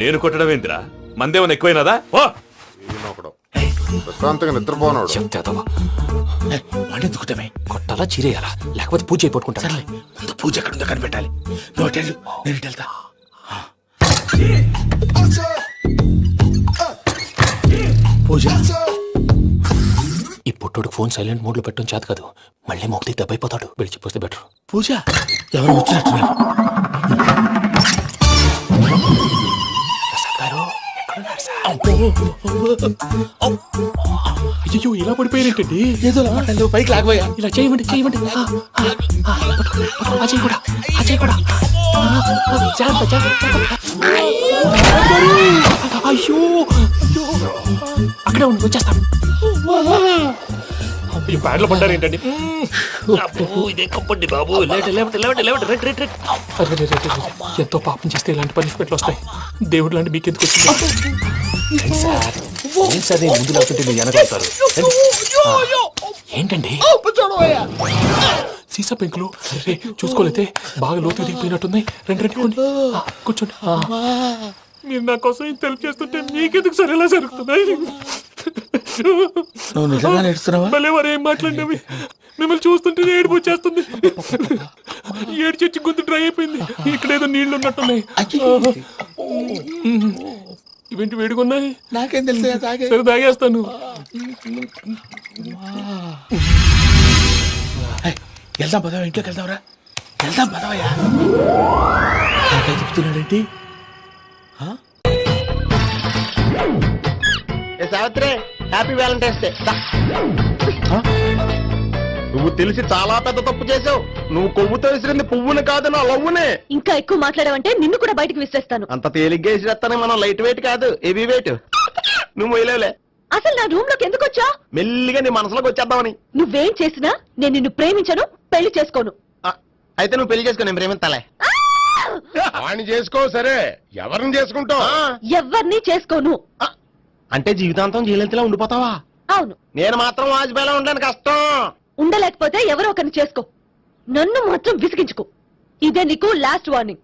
నేను కొట్టడం ఏందిరా? మందేమన్నా ఎక్కువైనదా? ఓ ప్రశాంతంగా నిద్రపోనాడు. వాడెందుకుంటామే కొట్టాలా చీరేయాలా లేకపోతే పూజ అయిపోట్టుకుంటా. సర్లే ముందు పూజ ఎక్కడుందో కనిపెట్టాలి. నువ్వు అటెళ్ళు, నేను ఇటు వెళ్తా. పూజ ఈ పుట్టోడు ఫోన్ సైలెంట్ మోడ్ లో పెట్టడం చేత కాదు. మళ్ళీ మొక్కి దెబ్బైపోతాడు. వెళ్ళి చెప్పొస్తే బెటర్. పూజ ఎవరు వచ్చినట్టున్నారు. ప్రసాద్ గారు అయ్యో ఇలా పడిపోయారేంటండి? ఏదో మాట్లాడలేవు, పైకి లాగబోయా. ఇలా చేయమండి చేయమండి. అజయ్ కూడా అజయ్ కూడా జాగ్రత్త జాగ్రత్త. అయ్యో అక్కడే ఉండి వచ్చేస్తాను. ఈ బ్యాడ్లో పడ్డారు ఏంటండి? ఇదే కప్పండి బాబు. ఎంతో పాపం చేస్తే ఇలాంటి పనిష్మెంట్లు వస్తాయి. దేవుడు లాంటి మీకు ఎందుకు వచ్చింది సార్? ముందు లేకుంటే మీరు వెనకాడతారు. ఏంటండి సీసా పెంకులు చూసుకోలేతే బాగా లోతు దిగిపోయినట్టున్నాయి. రెండు కూర్చోండి. మీరు నా కోసం ఇంత హెల్ప్ చేస్తుంటే మీకెందుకు సరే ఎలా జరుగుతున్నాయి? నువ్వు నిజంగా నేర్చుకున్నావా? భలే వారు ఏం మాట్లాడినవి. మిమ్మల్ని చూస్తుంటే ఏడుపు వచ్చేస్తుంది. ఏడు చెట్టు గొంతు డ్రై అయిపోయింది. ఇక్కడ ఏదో నీళ్లు ఉన్నట్టున్నాయి. ఇవేంటి వేడుకున్నాయి? నాకేం తెలుసు, సరే తాగేస్తాను. వెళ్దాం పదవా, ఇంట్లోకి వెళ్దాంరా. వెళ్దాం పదవయ్యా. నాకై చెప్తున్నాడేంటి? Savitri happy Valentine's day. నువ్వు తెలిసి చాలా పెద్ద తప్పు చేసావు. నువ్వు కొవ్వుతో విసిరింది పువ్వుని కాదు, నా లవ్వునే. ఇంకా ఎక్కువ మాట్లాడావంటే నిన్ను కూడా బయటకు విసిరేస్తాను. అంత తేలిగ్గా విసిరేస్తానే. మనం లైట్ వెయిట్ కాదు, హెవీ వెయిట్. నువ్వు మొయ్యలేవులే. అసలు నా రూమ్ లోకి ఎందుకు వచ్చా? మెల్లిగా నీ మనసులోకి వచ్చేద్దామని. నువ్వేం చేసినా నేను నిన్ను ప్రేమించను, పెళ్లి చేసుకోను. అయితే నువ్వు పెళ్లి చేసుకో, నేను ప్రేమిస్తాలే. వాణ్ణి చేసుకో. సరే ఎవరిని చేసుకుంటావు? ఎవరిని చేసుకోను. అంటే జీవితాంతం జైలెంతలా ఉండిపోతావా? అవును. నేను మాత్రం వాజ్పేయిలా ఉండడానికి కష్టం. ఉండలేకపోతే ఎవరో ఒకరిని చేసుకో. నన్ను మాత్రం విసిగించుకో. ఇదే నీకు లాస్ట్ వార్నింగ్.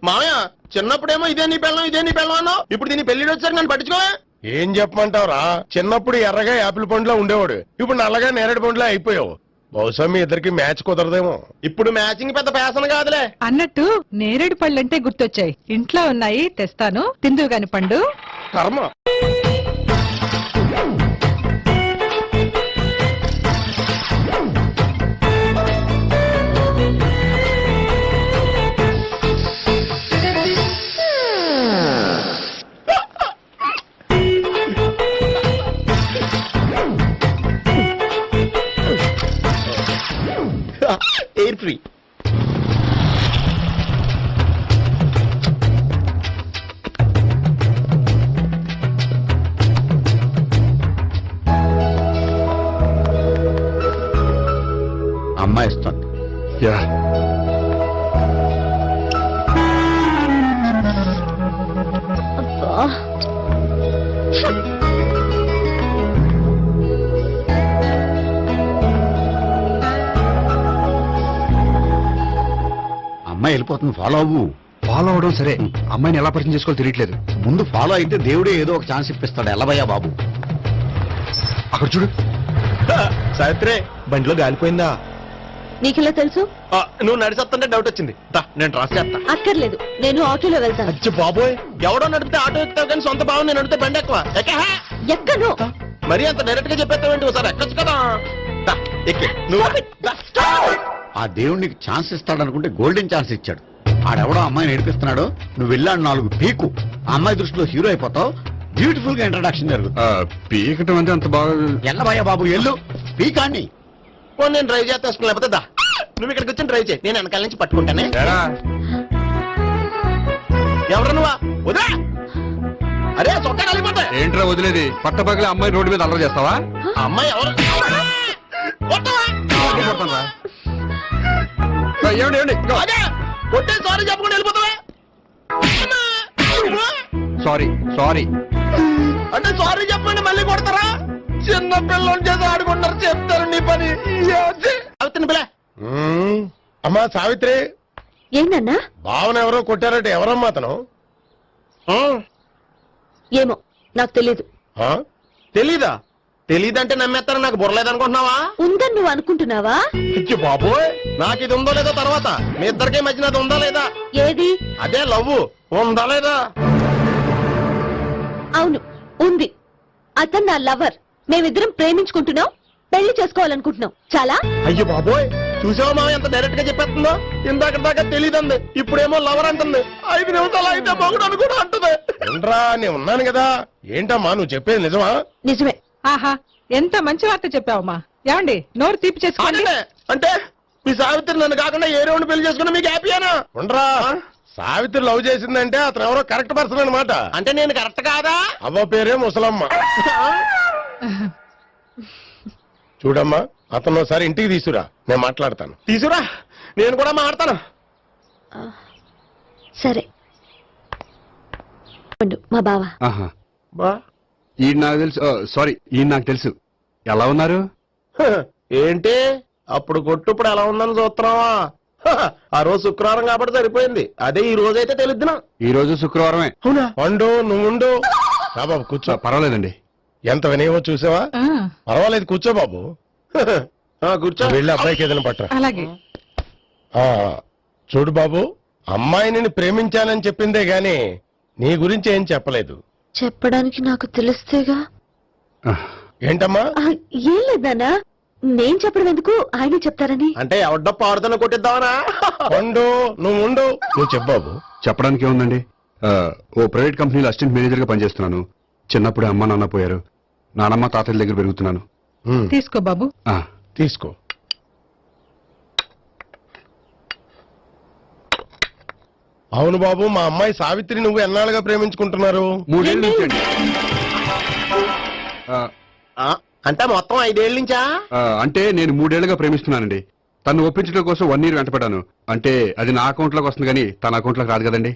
మామయ్య చిన్నప్పుడేమో ఇదే నీ పెళ్ళం ఇదే నీ పెళ్ళం అన్నావు. ఇప్పుడు దీన్ని పెళ్లి వచ్చాక నన్ను పట్టించుకో. ఏం చెప్పమంటావురా? చిన్నప్పుడు ఎర్రగా యాపిల్ పండులో ఉండేవాడు, ఇప్పుడు నల్లగా నేరేడు పండులో అయిపోయావు. బహుశా మీ ఇద్దరికి మ్యాచ్ కుదరదేమో. ఇప్పుడు మ్యాచింగ్ పెద్ద ఫ్యాషన్ కాదులే. అన్నట్టు నేరేడు పళ్ళంటే గుర్తొచ్చాయి. ఇంట్లో ఉన్నాయి, తెస్తాను. తిందువు గాని పండు. కర్మ. అమ్మాయి వెళ్ళిపోతుంది, ఫాలో అవ్వు. ఫాలో అవడం సరే, అమ్మాయిని ఎలా పరిచయం చేసుకోవాలో తెలియట్లేదు. ముందు ఫాలో అయితే దేవుడే ఏదో ఒక ఛాన్స్ ఇప్పిస్తాడు. ఎల్లవయ్యా బాబు. అక్కడ చూడు. సావిత్రి, బండిలో గాలిపోయిందా? నీకెలా తెలుసు? నువ్వు నడిచేస్తుంటే డౌట్ వచ్చింది. నేను ట్రాస్ చేస్తా. అక్కర్లేదు, నేను ఆటోలో వెళ్తాను. అచ్చి బాబోయ్, ఎవడో నడిపితే ఆటో ఎక్కుతావు కానీ సొంత భావం నేను నడిపితే బండి ఎక్కువ. ఎక్కను. మరి అంత డైరెక్ట్ గా చెప్పేస్తావేంటి? ఒకసారి ఎక్కొచ్చు కదా. ఎక్కి నువ్వు. ఆ దేవుడికి ఛాన్స్ ఇస్తాడనుకుంటే గోల్డెన్ ఛాన్స్ ఇచ్చాడు. ఆడెవడో అమ్మాయిని ఏడిపిస్తున్నాడు, నువ్వు వెళ్ళాడు 4 పీకు. ఆ అమ్మాయి దృష్టిలో హీరో అయిపోతావు. బ్యూటిఫుల్ గా ఇంట్రడక్షన్ జరుగుతుంది. పీకటం అంటే అంత బాగా ఎల్లబయ్యా బాబు, ఎల్లు పీకాన్ని. నేను డ్రైవ్ చేస్తాను, లేకపోతే దా నువ్వు ఇక్కడికి వచ్చి డ్రైవ్ చేయి, నేను వెనకాల నుంచి పట్టుకుంటానే. ఎవరు నువ్వా? వదిలే. అరే చొక్కా కలిగిపోతా. ఏంట్రా వదిలేది? పట్టపగలే అమ్మాయి రోడ్డు మీద అల్లరి చేస్తావా? అమ్మాయి ఎవరు? కొట్టే సారీ చెప్పకుండా వెళ్ళిపోతావా? సారీ సారీ అంటే సారీ చెప్పండి మళ్ళీ కొడతారా? చిన్న పిల్లలు చేసి ఆడుకుంటారు, చెప్తారు నీ పని. సావిత్రి పిల్ల. అమ్మా సావిత్రి. ఏంటన్నా? భావన ఎవరో కొట్టారంటే ఎవరమ్మా అతను? ఏమో నాకు తెలీదు. తెలీదా? తెలీదంటే నమ్మేస్తారని నాకు బుర్రలేదనుకుంటున్నావా? ఉందని నువ్వు అనుకుంటున్నావా? బాబోయ్, నాకు ఇది ఉందో లేదో తర్వాత. మీ ఇద్దరికే మధ్యన అది ఉందా లేదా? ఏది? అదే లవ్ ఉందా లేదా? అవును, ఉంది. అతను నా లవర్. మేమిద్దరం ప్రేమించుకుంటున్నాం, పెళ్లి చేసుకోవాలనుకుంటున్నాం. చాలా. అయ్యో బాబోయ్, చూసావా మామ ఎంత డైరెక్ట్ గా చెప్పేస్తుందో? ఇందాక దాకా తెలీదండి, ఇప్పుడేమో లవర్ అంటుంది. 5 నిమిషాలు అయితే మగుడు అని కూడా అంటుంది. ఏంట్రా, నేను ఉన్నాను కదా. ఏంటమ్మా నువ్వు చెప్పేది నిజమా? నిజమే. ఆహా, ఎంత మంచి వార్త చెప్పావమ్మా. ఏమండి, నోరు తీపి చేసుకోండి. అంటే మీ సావిత్రి నన్ను కాకుండా ఏ రౌండ్ పెళ్లి చేసుకున్నా మీకు హ్యాపీయేనా? ఉండరా, సావిత్రి లవ్ చేసిందంటే అతను ఎవరో కరెక్ట్ పర్సన్ అనమాట. అంటే నేను కరెక్ట్ కాదా? అవ్వ పేరే ముసలమ్మ. చూడమ్మా, అతను ఒకసారి ఇంటికి తీసుకురా, నేను మాట్లాడతాను. తీసుకురా, నేను కూడా మాట్లాడతాను. సరే. మా బావ. ఈ నాకు తెలుసు. సారీ, ఈ నాకు తెలుసు. ఎలా ఉన్నారు? ఏంటి అప్పుడు కొట్టు ఇప్పుడు ఎలా ఉందని చూస్తున్నావా? ఆ రోజు శుక్రవారం కాబట్టి సరిపోయింది. అదే ఈ రోజు అయితే తెలుద్దునా? ఈ రోజు శుక్రవారమే. అవునా? వండు, నువ్వు ఉండు. బాబు కూర్చో. పర్వాలేదండి. ఎంత వినయమో చూసావా? పర్వాలేదు, కూర్చో బాబు. కూర్చో. వెళ్ళి అబ్బాయికి ఏదైనా పట్ట. అలాగే. చూడు బాబు, అమ్మాయిని ప్రేమించానని చెప్పిందే గాని నీ గురించి ఏం చెప్పలేదు. చెప్పడానికి నాకు తెలిస్తేగా. ఏంటమ్మా? ఏం లేదన్నా, నేను చెప్పడం ఎందుకు, ఆయన చెప్తారని. అంటే ఎవడ్డో పాడుతున్న కొట్టిద్దామనా? వండు, నువ్వు ఉండు. నువ్వు చెప్పావు. చెప్పడానికి ఏముందండి, ఓ ప్రైవేట్ కంపెనీలో అసిస్టెంట్ మేనేజర్ గా పనిచేస్తున్నాను. చిన్నప్పుడే అమ్మ నాన్న పోయారు. నానమ్మ తాతయ్య దగ్గర పెరుగుతున్నాను. తీసుకో బాబు. తీసుకో. అవును బాబు, మా అమ్మాయి సావిత్రి నువ్వు ఎన్నాళ్ళుగా ప్రేమించుకుంటున్నారు? 3 ఏళ్ళ నుంచి అండి. అంటే మొత్తం 5 ఏళ్ళ నుంచా? అంటే నేను 3 ఏళ్లుగా ప్రేమిస్తున్నానండి. తను ఒప్పించడం కోసం 1 year వెంటపడ్డాను. అంటే అది నా అకౌంట్ లోకి వస్తుంది కానీ తన అకౌంట్ లోకి రాదు కదండి.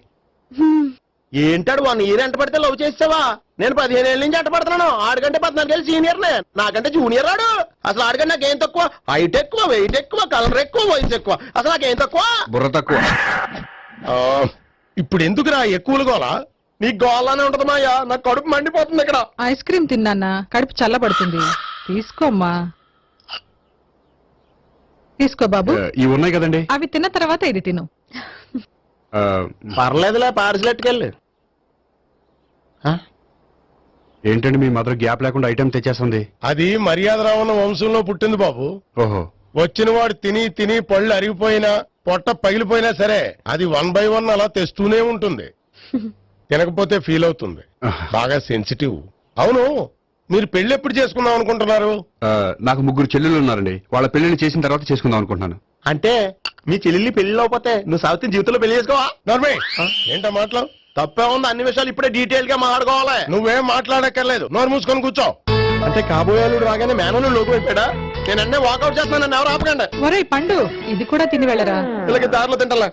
ఏంటాడు 1 year ఎంట పడితే లవ్ చేసావా? నేను 15 ఏళ్ళ నుంచి ఎంట పడుతున్నాను. ఆడికంటే 14 ఏళ్ళు సీనియర్ నే, నాకంటే జూనియర్ రాడు. అసలు ఆడికంటే నాకేం తక్కువ? హైట్ ఎక్కువ, వెయిట్ ఎక్కువ, కలర్ ఎక్కువ, వయసు ఎక్కువ. అసలు నాకేం తక్కువ? బుర్ర తక్కువ. ఇప్పుడు ఎందుకురా ఎక్కువలు గోలా? నీకు గోలానే ఉంటది మాయా, నాకు కడుపు మండిపోతుంది ఇక్కడ. ఐస్ క్రీమ్ తిన్నానా, కడుపు చల్లబడుతుంది. తీసుకోమ్మా. తీసుకో బాబు. ఇవి ఉన్నాయి కదండి, అవి తిన్న తర్వాత ఇది తిను. పర్లేదులే, పార్సిల్ ఎట్టుకెళ్ళి. ఏంటండి మీ మదర్ గ్యాప్ లేకుండా ఐటెం తెచ్చేస్తుంది? అది మర్యాద రావణ వంశంలో పుట్టింది బాబు. ఓహో. వచ్చిన వాడు తిని తిని పళ్ళు అరిగిపోయినా పొట్ట పగిలిపోయినా సరే అది 1 by 1 అలా తెస్తూనే ఉంటుంది. తినకపోతే ఫీల్ అవుతుంది. బాగా సెన్సిటివ్. అవును, మీరు పెళ్లి ఎప్పుడు చేసుకుందాం అనుకుంటున్నారు? నాకు 3 చెల్లెళ్ళు ఉన్నారండి. వాళ్ళ పెళ్లిని చేసిన తర్వాత చేసుకుందాం అనుకుంటున్నాను. అంటే మీ చెల్లెల్ని పెళ్లి లేకపోతే నువ్వు సావిత్రి జీవితంలో పెళ్లి చేసుకోవా? నర్మే, ఏంటో మాటలు? తప్పే ఉంది. అన్ని విషయాలు ఇప్పుడే డీటెయిల్ గా మాట్లాడుకోవాలి. నువ్వేం మాట్లాడక్కర్లేదు, నోరు మూసుకొని కూర్చో. అంటే కాబోయేలు రాగానే మేనలు లోకి అయిపోయాడా? నేను అన్నీ వాకౌట్ చేస్తున్నాను, నన్ను ఎవరు ఆపకండి. ఒరే పండు, ఇది కూడా తిని వెళ్ళరా. వీళ్ళకి దారిలో తింటలా.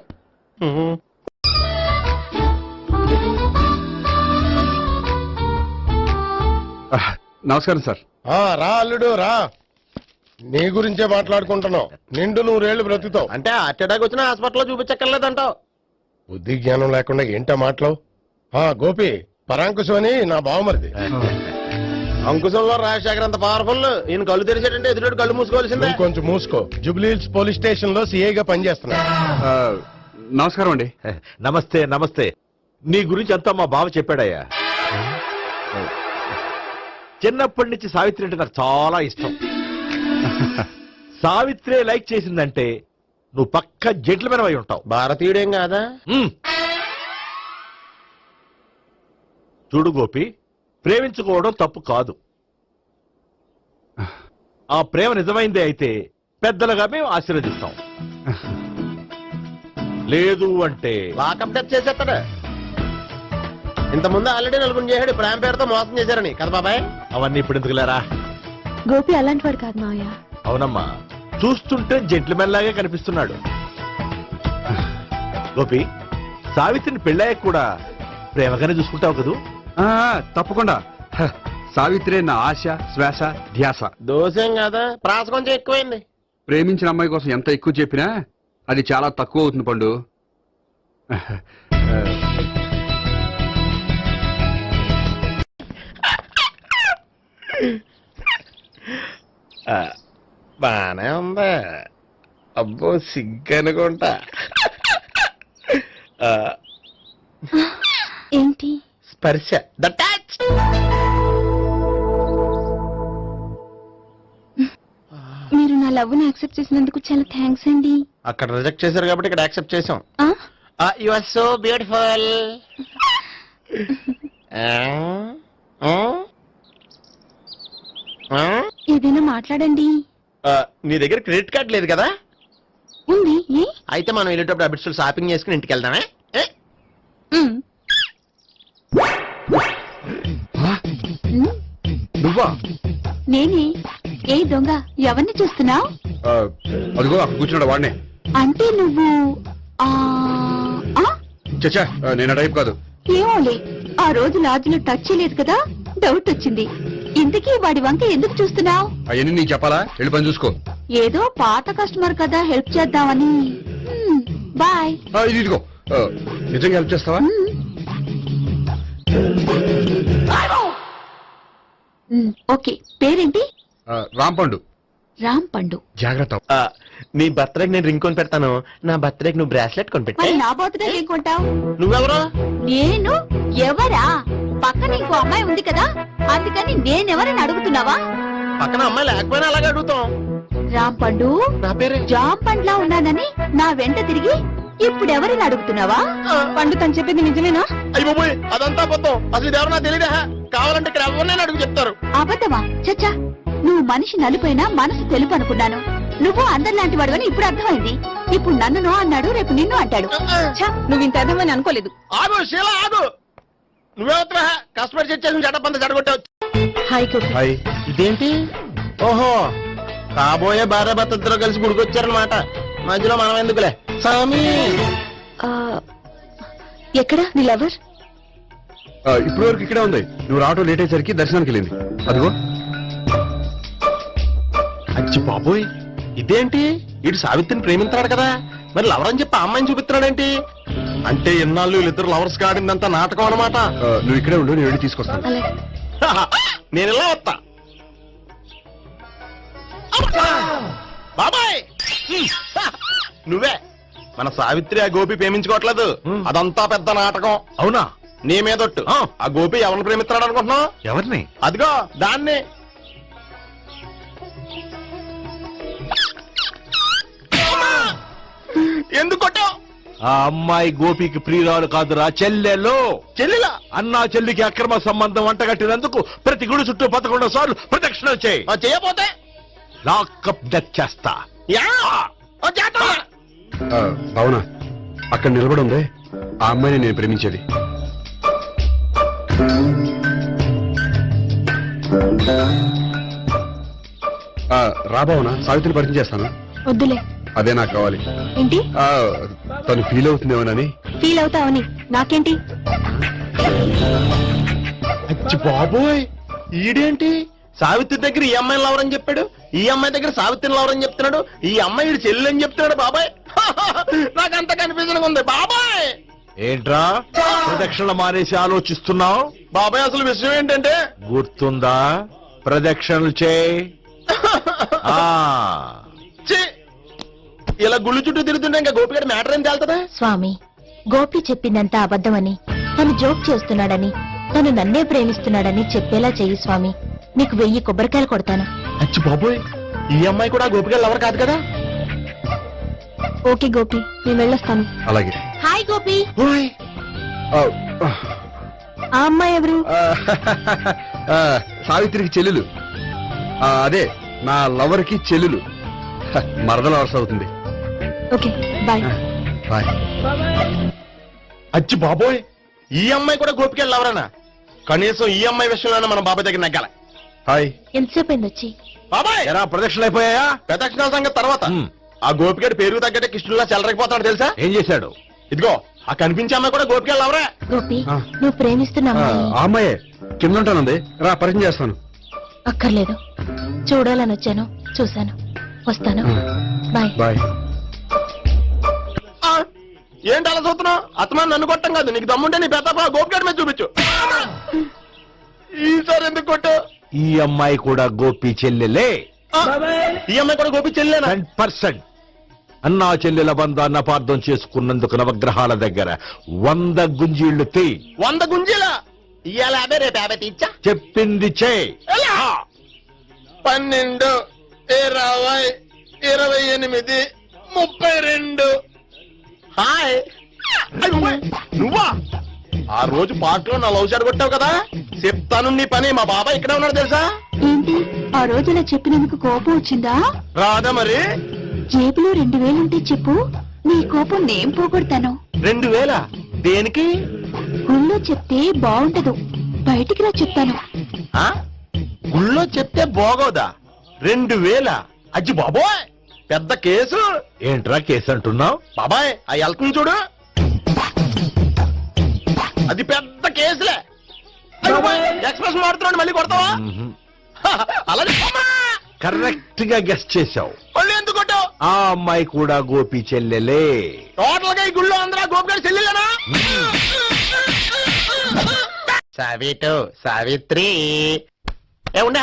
నమస్కారం సార్. రా అల్లుడు రా. నీ గురించే మాట్లాడుకుంటున్నావు. నిండు 100 బ్రతుకుతావు. అంటే హార్ట్ అటాక్ వచ్చిన హాస్పిటల్లో చూపించక్కర్లేదంటావు. బుద్ధి జ్ఞానం లేకుండా ఏంటో మాటలు. గోపి, పరాంకుశం అని నా బావమరిది. అంకుశంలో రాజశేఖర్ అంత పవర్ఫుల్. ఈయన కళ్ళు తెరిచాడంటే ఎదురు కళ్ళు మూసుకోవాల్సిందే. నువ్వు కొంచెం మూసుకో. జూబ్లీహిల్స్ పోలీస్ స్టేషన్ లో సిఐగా పనిచేస్తున్నా. నమస్కారం అండి. నమస్తే నమస్తే. నీ గురించి అంతా మా బావ చెప్పాడయ్యా. చిన్నప్పటి నుంచి సావిత్రి అంటే నాకు చాలా ఇష్టం. సావిత్రే లైక్ చేసిందంటే నువ్వు పక్క జెంట్లమెన్ అయి ఉంటావు. భారతీయుడేం కాదా? చూడు గోపి, ప్రేమించుకోవడం తప్పు కాదు. ఆ ప్రేమ నిజమైందే అయితే పెద్దలుగా మేము ఆశీర్వదిస్తాం. లేదు అంటే లాకప్ డెత్ చేసేస్తాడు. ఇంతకుముందు ఆల్రెడీ నలుగురు చేశాడు ప్రేమ పేరుతో మోసం చేశారని కదా బాబాయ్. అవన్నీ ఇప్పుడు ఎందుకులేరా. గోపి అలాంటి వాడు కాదు మావయ్య. అవునమ్మా, చూస్తుంటే జెంట్లమెన్ లాగే కనిపిస్తున్నాడు. గోపి, సావిత్రిని పెళ్ళాక కూడా ప్రేమగానే చూసుకుంటావు కదూ? తప్పకుండా. సావిత్రే నా ఆశ, శ్వాస, ధ్యాస. దోషం కాదా, ప్రాస కొంచెం ఎక్కువైంది. ప్రేమించిన అమ్మాయి కోసం ఎంత ఎక్కువ చెప్పినా అది చాలా తక్కువ అవుతుంది పండు. బానే ఉందా? అబ్బో సిగ్గనుకుంటా. ఏంటి? స్పర్శ, ద టచ్. మీరు నా లవ్ ని యాక్సెప్ట్ చేసినందుకు చాలా థ్యాంక్స్ అండి. అక్కడ రిజెక్ట్ చేశారు కాబట్టి ఇక్కడ యాక్సెప్ట్ చేసాం. You are so beautiful. ఏదైనా మాట్లాడండి. నీ దగ్గర క్రెడిట్ కార్డ్ లేదు కదా? ఉంది. అయితే మనం వెళ్ళేటప్పుడు అబిట్స్ షాపింగ్ చేసుకుని ఇంటికి వెళ్దామే. నువ్వా? నేనే. ఏ దొంగ, ఎవరిని చూస్తున్నావు? అదిగో అక్కడ కూర్చున్నాడు వాడినే. అంటే నువ్వు చచ్చా, నేను టైప్ కాదు. ఏమోలే, ఆ రోజు లాడ్జ్లో టచ్ చేయలేదు కదా, డౌట్ వచ్చింది. ఇంతకీ వాడి వంక ఎందుకు చూస్తున్నావు? అవన్నీ నీకు చెప్పాలా? వెళ్ళి పని చూసుకో. ఏదో పాత కస్టమర్ కదా, హెల్ప్ చేద్దామని. బాయ్. ఇదిగో, నిజంగా హెల్ప్ చేస్తావా? ఓకే. పేరేంటి? రాంపండు. రాంపండు. జాగ్రత్త. నీ బర్త్డేకి నేను రింగ్ కొని పెడతాను. నా బర్త్డేకి నువ్వు బ్రాస్లెట్ కొని పెట్టా. మరి నా బర్త్డే ఏం కొంటావు? నువ్వెవరు? నేను ఎవరా? పక్కన ఇంకో అమ్మాయి ఉంది కదా, అందుకని నేనెవరని అడుగుతున్నావా? పక్కన అమ్మాయి లేకపోయినా అలాగే అడుగుతాం. రాంపండు, నా పేరే జామ్ పండ్లా ఉన్నానని నా వెంట తిరిగి ఇప్పుడు ఎవరిని అడుగుతున్నావా? పండు తను చెప్పింది నిజమేనా? అయ్యి బాబోయ్, అదంతా అబద్ధం. అసలు ఇది ఎవరన్నా తెలియదా? కావాలంటే ఇక్కడ ఎవరినైనా అడుగు చెప్తారు. అబద్ధమా? చచ్చా, నువ్వు మనిషి నలుపైనా మనసు తెలుపు అనుకున్నాను. నువ్వు అందరిలాంటి వాడువని ఇప్పుడు అర్థమైంది. ఇప్పుడు నన్ను నో అన్నాడు, రేపు నిన్ను అంటాడు. నువ్వు ఇంత అర్థమని అనుకోలేదు. ఆగు శీలా, ఆగు. నువ్వేవత్రా కస్టమర్ చెక్ చేసి జడపంత జడగొట్టావు. Hi hi. ఇదేంటి? ఓహో, కాబోయే భార్య భర్తతో కలిసి గుడికొచ్చారనమాట. మధ్యలో మనం ఎందుకులే సామి. ఎక్కడ నీ లవర్? ఇప్పటి వరకు ఇక్కడే ఉంది. నువ్వు రావటం లేట్ అయ్యేసరికి దర్శనానికి వెళ్ళింది. అదిగో. అచ్చి బాబోయ్, ఇదేంటి? ఇటు సావిత్రిని ప్రేమించాడు కదా, మరి లవర్ అని చెప్పి ఆ అమ్మాయిని చూపిస్తున్నాడేంటి? అంటే ఎన్నాళ్ళు వీళ్ళిద్దరు లవర్స్ కాడిందంతా నాటకం అనమాట. నువ్వు ఇక్కడే ఉండు, నేను వెళ్ళి తీసుకొస్తాను. నేను ఇలా వస్తా. బాబాయ్, నువ్వే మన సావిత్రి ఆ గోపి ప్రేమించుకోవట్లేదు. అదంతా పెద్ద నాటకం. అవునా? నీ మీదొట్టు. ఆ గోపి ఎవరిని ప్రేమిస్తున్నాడు అనుకుంటున్నావు? ఎవరిని? అదిగో దాన్ని. ఎందుకు కొట్టావు? ఆ అమ్మాయి గోపికి ప్రియురాలు కాదురా, చెల్లెలు. చెల్లెలా? అన్నా చెల్లికి అక్రమ సంబంధం వంటగట్టినందుకు ప్రతి గుడి చుట్టూ 11 సార్లు ప్రదక్షిణ చేయి. చేయపోతే లాకప్ డెత్ చేస్తా. అవునా? అక్కడ నిలబడి ఉంది ఆ అమ్మాయిని నేను ప్రేమించేది. రాబావునా? సావిత్రిని పరిచయం చేస్తాను. వద్దులే. అదే నాకు కావాలి. ఏంటి? తను ఫీల్ అవుతుందేమోనని. ఫీల్ అవుతావని నాకేంటి? అచ్చి బాబోయ్, ఈడేంటి సావిత్రి దగ్గర ఈ అమ్మాయిని లవరని చెప్పాడు? ఈ అమ్మాయి దగ్గర సావిత్రిని లవరని చెప్తున్నాడు, ఈ అమ్మాయి వీడి చెల్లి అని చెప్తున్నాడు బాబాయ్. నాకంత కన్ఫ్యూజన్ ఉంది బాబాయ్. ఏంట్రా ప్రదక్షిణ మానేసి ఆలోచిస్తున్నావు? బాబాయ్ అసలు విషయం ఏంటంటే గుర్తుందా? ప్రదక్షిణలు చేయి. ఛీ, ఇలా గుళ్ళు చుట్టూ తిరుగుతుంటే ఇంకా గోపిగడ మ్యాటర్ ఏం తేలుతుందా? స్వామి, గోపి చెప్పిందంతా అబద్ధమని, తను జోక్ చేస్తున్నాడని, తను నన్నే ప్రేమిస్తున్నాడని చెప్పేలా చెయ్యి స్వామి. నీకు 1000 కొబ్బరికాయలు కొడతాను. అచ్చి బాబోయ్, ఈ అమ్మాయి కూడా గోపిగడ లవర్ కాదు కదా? ఓకే గోపి, నేను వెళ్ళొస్తాను. అలాగే. హాయ్ గోపి. ఆ అమ్మాయి ఎవరు? సావిత్రికి చెల్లెలు. అదే నా లవర్ కి చెల్లెలు. మరదల వరుస అవుతుంది. Okay bye. బాయ్. అచ్చి బాబోయ్, ఈ అమ్మాయి కూడా గోపిగడ లవరేనా? కనీసం ఈ అమ్మాయి విషయంలోనే మనం బాబాయ్ దగ్గర నగ్గాల. హాయ్. ఎంతసేపు అయింది వచ్చి? బాబాయ్ ఎరా ప్రదక్షిణలు అయిపోయాయా? ప్రదక్షిణాల సంగతి తర్వాత. ఆ గోపిగడ పేరు తగ్గట్టే కృష్ణులా చెలరకపోతాడు తెలుసా? ఏం చేశాడు? ఇదిగో ఆ కనిపించే అమ్మాయి కూడా గోపిగడ లవరే. గోపి, నువ్వు ప్రేమిస్తున్న అమ్మాయి ఆ అమ్మాయే కింద ఉంటానుంది. రా పరిచయం చేస్తాను. అక్కర్లేదు, చూడాలని వచ్చాను, చూశాను, వస్తాను. బాయ్. బాయ్. ఏంటి అలా చూస్తున్నావు? అత్తమాని నన్ను కొట్టం కాదు, నీకు దమ్ముంటే నీ పెద్ద గోపిగడ మీద చూపించు. ఈసారి ఎందుకు కొట్టు? ఈ అమ్మాయి కూడా గోపి చెల్లెలే. ఈ అమ్మాయి కూడా గోపి చెల్లెనా? 100%. అన్నా చెల్లెల బంధాన్ని అపార్థం చేసుకున్నందుకు నవగ్రహాల దగ్గర 100 గుంజీళ్లు తీ. 100 గుంజీలా? ఇవాళ 50, రేపు 50 తీచ్చా. చెప్పింది చే. 12, 20, 28, 32. హాయ్. నువ్వా? ఆ రోజు పార్క్ లో నా లవ్ షాట్ కొట్టావు కదా, చెప్తాను నీ పని. మా బాబాయ్ ఇక్కడే ఉన్నాడు తెలుసా? ఏంటి, ఆ రోజు ఇలా చెప్పినందుకు కోపం వచ్చిందా? రాదా మరి? జేబులో 2000 ఉంటే చెప్పు, నీ కోపం నేను పోగొడతాను. 2000? దేనికి? గుళ్ళో చెప్తే బాగుంటదు, బయటికి రా చెప్తాను. గుళ్ళో చెప్తే బాగోదా? 2000? అజ్జి బాబోయ్, పెద్ద కేసు. ఏంట్రా కేసు అంటున్నావు? బాబాయ్ ఆ వెళ్తుంది చూడు, అది పెద్ద కేసులే. ఎక్స్ప్రెస్ మాడుతున్నాడు, మళ్ళీ కొడతావా? అలాగే కరెక్ట్ గా గెస్ట్ చేశావు. మళ్ళీ ఎందుకు కొట్టావు? ఆ అమ్మాయి కూడా గోపి చెల్లెలే. టోటల్ గా ఈ గుళ్ళో అందరూ గోపిగాడి చెల్లెలేనా? సావితో సావిత్రి ఏముండే,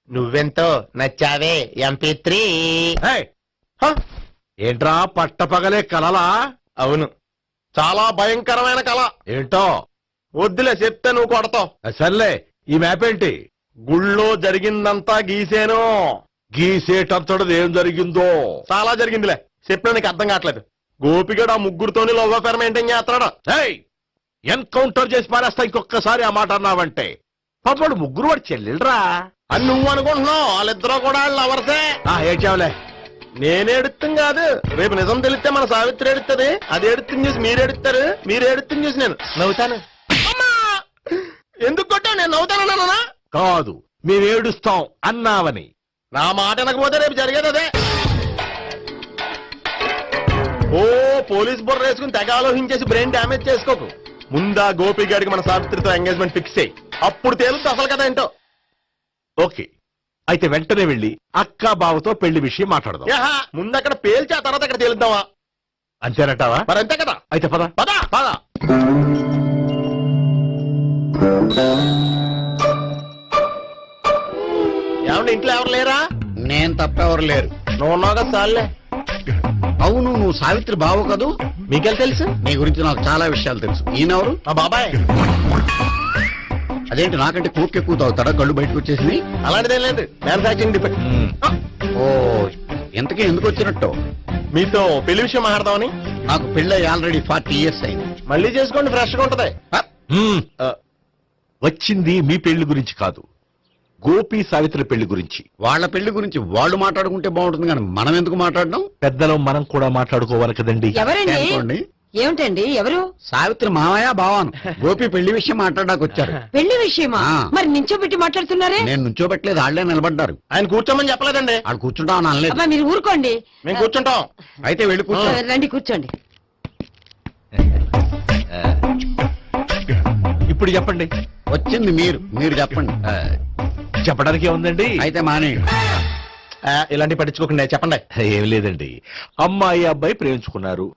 నువ్వెంతో నచ్చావే MP3. ఏంట్రా పట్టపగలే కలలా? అవును, చాలా భయంకరమైన కళ. ఏంటో? వద్దులే, చెప్తే నువ్వు కొడతావు. సర్లే, ఈ మ్యాప్ ఏంటి? గుళ్ళో జరిగిందంతా గీసేను. గీసేటంతటది ఏం జరిగిందో? చాలా జరిగిందిలే, చెప్పినా నీకు అర్థం కావట్లేదు. గోపిగడు ఆ ముగ్గురుతోని లవ్ అఫేర్ మెయింటైన్ చేస్తున్నాడు. ఎన్కౌంటర్ చేసి పారేస్తా ఇంకొకసారి ఆ మాట అన్నావంటే. పాపడు ముగ్గురు వాడు చెల్లెలరా అని నువ్వు అనుకుంటున్నావు, వాళ్ళిద్దరూ కూడా లవర్సే. ఏడ్చావులే. నేనే ఎడుతుంది కాదు, రేపు నిజం తెలిస్తే మన సావిత్రి ఎడుతుంది. అది ఎడుతుంది చూసి మీరు ఎడుతారు, మీరు ఎడుతుంది చూసి నేను నవ్వుతాను. ఎందుకు కొట్టావు? నేను నవ్వుతానన్నా? కాదు, మేమేడుస్తాం అన్నావని. నా మాట వినకపోతే రేపు జరిగేది అదే. ఓ పోలీస్ బుర్ర వేసుకుని తెగ ఆలోచించేసి బ్రెయిన్ డ్యామేజ్ చేసుకోకు. ముందా గోపి గారికి మన సావిత్రితో ఎంగేజ్మెంట్ ఫిక్స్ అయ్యి, అప్పుడు తేలుతుంది అసలు కదా ఏంటో. ఓకే, అయితే వెంటనే వెళ్ళి అక్క బావతో పెళ్లి విషయం మాట్లాడదాం. ముందు అక్కడ పేల్చి ఆ తర్వాత అక్కడ తేలుద్దామా? అంతేనటావా? మరి అంతే కదా. అయితే పద పద పద. ఏమంటే ఇంట్లో ఎవరు లేరా? నేను తప్పెవరు లేరు. నువ్వు ఉన్నావు కదా చాలే. అవును, నువ్వు సావిత్రి బావు కదూ? మీకెళ్ళి తెలుసు? నీ గురించి నాకు చాలా విషయాలు తెలుసు. ఈయనెవరు? మా బాబాయ్. అదేంటి నాకంటే కూక్ ఎక్కువ తాగుతాడా? కళ్ళు బయటకు వచ్చేసింది. అలాంటిదేం లేదు, మ్యానుఫాక్చరింగ్ డిఫెక్ట్. ఓ, ఇంతకీ ఎందుకు వచ్చినట్టు? మీతో పెళ్లి విషయం మాట్లాడదామని. నాకు పెళ్ళి ఆల్రెడీ 40 years అయింది. మళ్ళీ చేసుకోండి, ఫ్రెష్ గా ఉంటది. వచ్చింది మీ పెళ్లి గురించి కాదు, గోపి సావిత్రి పెళ్లి గురించి. వాళ్ళ పెళ్లి గురించి వాళ్ళు మాట్లాడుకుంటే బాగుంటుంది, కానీ మనం ఎందుకు మాట్లాడడం? పెద్దలో మనం కూడా మాట్లాడుకోవాలి కదండి. ఎవరండి? ఏమిటండి, ఎవరు? సావిత్రి మామయ్య బావాను. గోపి పెళ్లి విషయం మాట్లాడడానికి వచ్చారు. పెళ్లి విషయమా? మరి నించోబెట్టి మాట్లాడుతున్నారే? నేను నుంచోబెట్టలేదు, వాళ్ళే నిలబడ్డారు. ఆయన కూర్చోమని చెప్పలేదండి. వాళ్ళు కూర్చుంటామని అనలేదు. మీరు ఊరుకోండి, మేము కూర్చుంటాం. అయితే వెళ్ళి కూర్చో. రండి కూర్చోండి. ఇప్పుడు చెప్పండి. వచ్చింది మీరు చెప్పండి. చెప్పడానికి ఏముందండి? అయితే మానేయండి. ఇలాంటి పట్టించుకోకుండా చెప్పండి. ఏం లేదండి, అమ్మాయి అబ్బాయి ప్రేమించుకున్నారు,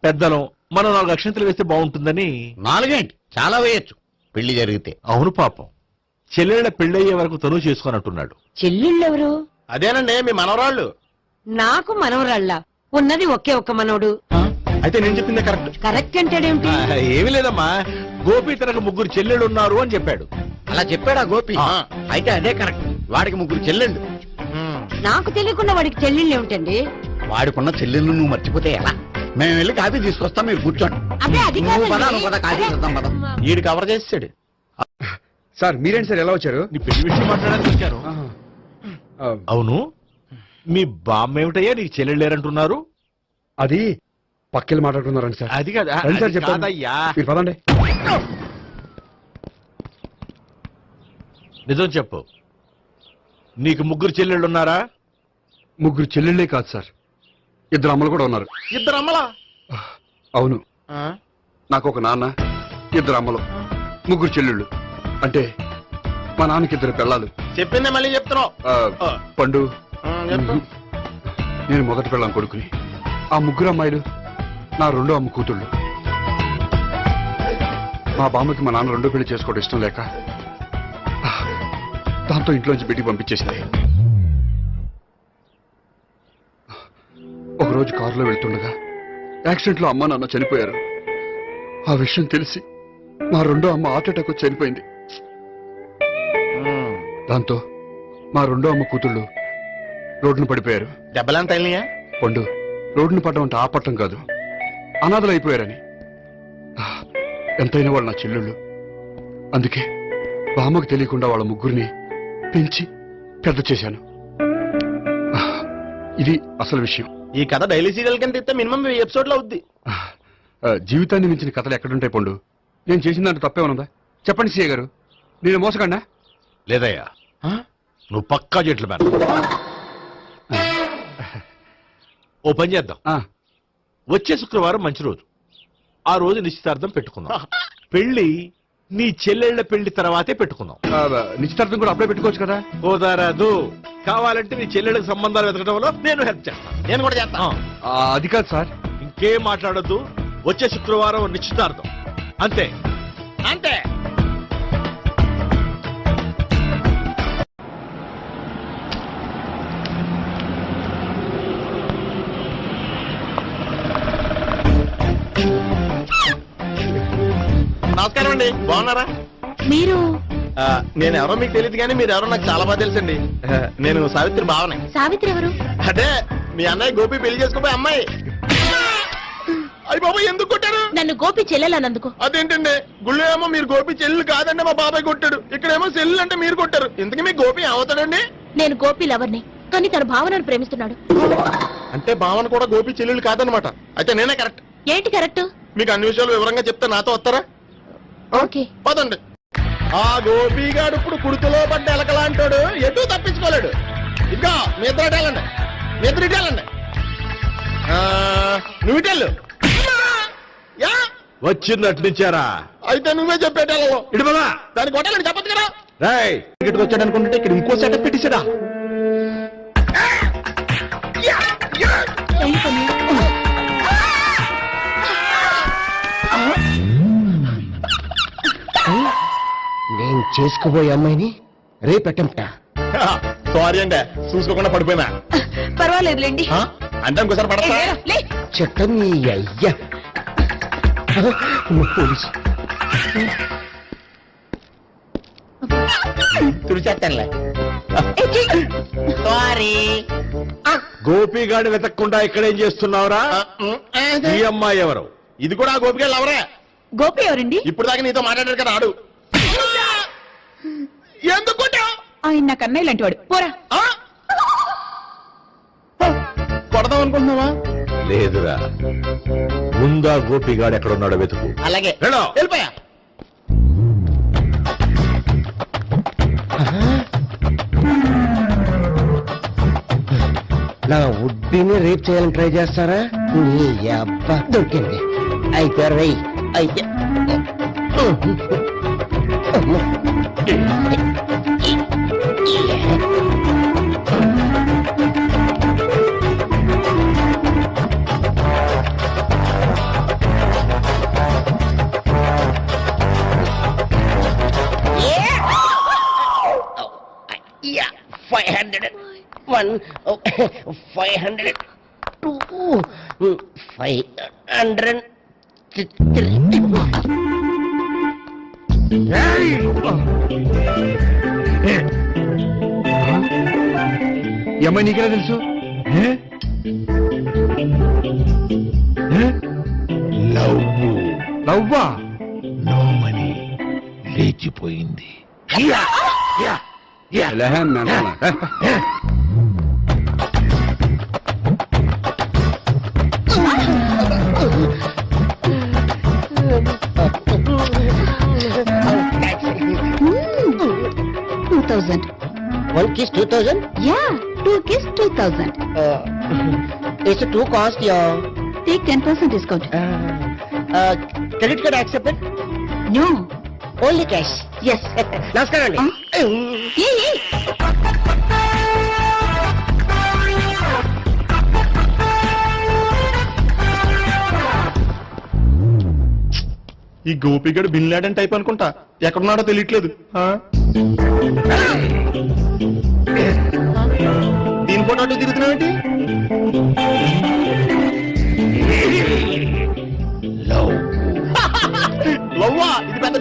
పెద్దలం మనం 4 అక్షంతలు వేస్తే బాగుంటుందని. 4 ఏంటి, చాలా వేయొచ్చు పెళ్లి జరిగితే. అవును పాపం, చెల్లెళ్ళ పెళ్ళయ్యే వరకు తను చేసుకోనట్టున్నాడు. చెల్లెళ్ళెవరు? అదేనండి మీ మనవరాళ్ళు. నాకు మనవరాళ్ళ ఉన్నది ఒకే ఒక్క మనవడు. అయితే నేను చెప్పిందే కరెక్ట్. కరెక్ట్ అంటాడేమిటి? ఏమి లేదమ్మా, గోపి తనకు 3 చెల్లెళ్ళు ఉన్నారు అని చెప్పాడు. అలా చెప్పాడా గోపి? అయితే అదే కరెక్ట్. వాడికి 3 చెల్లెళ్ళు. నాకు తెలియకుండా వాడికి చెల్లెళ్ళు ఏమిటండి? వాడికున్న చెల్లెళ్ళు నువ్వు మర్చిపోతే ఎలా? మేము వెళ్ళి కాఫీ తీసుకొస్తాం, మీరు కూర్చోండి. అదే అది నువ్వు పద, నువ్వు పద, కాఫీ చేద్దాం పద. ఈడు కవర్ చేసాడు. సార్ మీరేంటి సార్ ఎలా వచ్చారు? నీ పెళ్లి విషయం మాట్లాడడానికి వచ్చారు. అవును, మీ బామ్మ ఏమిటయ్యా నీకు చెల్లెళ్ళు లేరంటున్నారు? అది పక్కెళ్ళి మాట్లాడుకున్నారండి సార్. అది కాదు, రండి సార్ అది చెప్తాను. కాదయ్యా. మీరు పదండి. నిజం చెప్పు, నీకు 3 చెల్లెళ్ళు ఉన్నారా? 3 చెల్లెళ్ళే కాదు సార్, 2 అమ్మలు కూడా ఉన్నారు. 2 అమ్మలా? అవును, నాకు ఒక నాన్న, 2 అమ్మలు, 3 చెల్లెళ్ళు. అంటే మా నాన్నకి 2 పిల్లలు. చెప్పిందే మళ్ళీ చెప్తున్నావు. పండు, చెప్పు. నేను మొదటి పిల్లం కొడుకుని. ఆ 3 అమ్మాయిలు నా 2వ అమ్మ కూతుళ్ళు. మా బామ్మకి మా నాన్న 2వ పెళ్లి చేసుకోవడం ఇష్టం లేక దాంతో ఇంట్లోంచి బిడ్డికి పంపించేసింది. ఒకరోజు కారులో వెళ్తుండగా యాక్సిడెంట్లో అమ్మ నాన్న చనిపోయారు. ఆ విషయం తెలిసి మా 2వ అమ్మ హార్ట్ అటాక్ వచ్చి చనిపోయింది. దాంతో మా 2వ అమ్మ కూతుళ్ళు రోడ్డును పడిపోయారు. దెబ్బలంత అయినాయా? పండు, రోడ్డును పడ్డం అంటే ఆపట్టం కాదు, అనాథలు అయిపోయారని. ఎంతైనా వాళ్ళు నా చెల్లెళ్ళు. అందుకే బామ్మకు తెలియకుండా వాళ్ళ 3 పెంచి పెద్ద చేశాను. ఇది అసలు విషయం. ఈ కథ డైలీ సీరియల్ కింద ఇస్తే మినిమం 10 ఎపిసోడ్లు అవుద్ది. జీవితాన్ని మించిన కథలు ఎక్కడుంటాయి పండు? నేను చేసిన దాంట్లో తప్పేమనుందా? చెప్పండి సీఏ గారు, నేను మోసకండా? లేదయ్యా, నువ్వు పక్కా చెట్లు మేన. ఓ పని చేద్దాం, వచ్చే శుక్రవారం మంచి రోజు, ఆ రోజు నిశ్చితార్థం పెట్టుకుందాం. పెళ్లి నీ చెల్లెళ్ల పెళ్లి తర్వాతే పెట్టుకుందాం. నిశ్చితార్థం కూడా అప్పుడే పెట్టుకోవచ్చు కదా? కుదరదు, కావాలంటే నీ చెల్లెళ్ళకి సంబంధాలు వెతకడంలో నేను హెల్ప్ చేస్తాను. నేను కూడా చేస్తాను. అది కాదు సార్. ఇంకేం మాట్లాడద్దు, వచ్చే శుక్రవారం నిశ్చితార్థం, అంతే అంతే. నమస్కారం అండి, బాగున్నారా? మీరు? నేను ఎవరో మీకు తెలియదు కానీ మీరు ఎవరో నాకు చాలా బాగా తెలుసండి. నేను సావిత్రి బావనే. సావిత్రి ఎవరు? అంటే మీ అన్నయ్య గోపి పెళ్లి చేసుకోపోయి అమ్మాయి. అయ్యి బాబాయ్, ఎందుకు కొట్టారు? నన్ను గోపి చెల్లెలన్నందుకు. అదేంటండి, గుళ్ళు ఏమో మీరు గోపి చెల్లు కాదండి మా బాబాయ్ కొట్టాడు, ఇక్కడేమో చెల్లు అంటే మీరు కొట్టారు. ఇంతకీ మీ గోపి అవుతాడండి? నేను గోపి లవర్ని, కానీ తన భావనను ప్రేమిస్తున్నాడు. అంటే భావన కూడా గోపి చెల్లెలు కాదనమాట. అయితే నేనే కరెక్ట్. ఏంటి కరెక్ట్? మీకు అన్ని విషయాలు వివరంగా చెప్తే నాతో వస్తారా? ఓకే, పదండి. ఆ గోపిగాడు ఇప్పుడు కుడుతులో పడ్డ ఎలకలాంటాడు, ఎటు తప్పించుకోలేడు. ఇంకా మీ ఇద్దరు ఇటాలండి, మీ ఇద్దరు ఇటాలండి. నువ్వు ఇటెళ్ళు. వచ్చిందట్లు ఇచ్చారా? అయితే నువ్వే చెప్పేటాలో ఇటు బాగా దానికి కొట్టాలని చెప్పదు కదా. రాయ్, ఇక్కడికి వచ్చాడు అనుకుంటే ఇక్కడ ఇంకో సెటప్ పెట్టించడా. నేను చేసుకోబోయే అమ్మాయిని రేపెట్టంట. సారీ అండి, చూసుకోకుండా పడిపోయినా. పర్వాలేదులేండి. అంటే ఇంకోసారి పడతా. చెట్ట నీ అయ్యా పోలీసు తుడిచేస్తానులే. సారీ. గోపిగాడిని వెతకకుండా ఇక్కడేం చేస్తున్నావురా? ఈ అమ్మాయి ఎవరు? ఇది కూడా గోపిగాడు ఎవరే? గోపి ఎవరండి? ఇప్పుడు దాకా నీతో మాట్లాడారు కదా, ఆడు. ఎందుకు కొట్టావు? ఆయన నాకు అన్నయ్య లాంటి వాడు. పోరా. కొడదాం అనుకుంటున్నావా? లేదురా, ముందా గోపిగాడు ఎక్కడున్నాడో వెతుకు. అలాగే, వెళ్ళు. వెళ్ళిపోయా. నా ఉడ్బీని రేప్ చేయాలని ట్రై చేస్తారా? నీ అబ్బా దొరికింది. అయితే రై అయితే 1 500 2 ఏమై నీకెలా తెలుసు లవ్వా నో మనీ లేచిపోయింది. One kiss 2000? Yeah, 2 kiss 2000. It's a 2 cost, yeah. Take 10% discount. Credit card accepted? No. Only cash. Yes. నమస్కారం అండి. Hey. ఈ గోపిగడు బిన్ లాడెన్ టైప్ అనుకుంటా, ఎక్కడున్నాడో తెలియట్లేదు. దీని ఫోటో అటు తిరుగుతున్నావేంటి? లవ్వా ఇది పెద్ద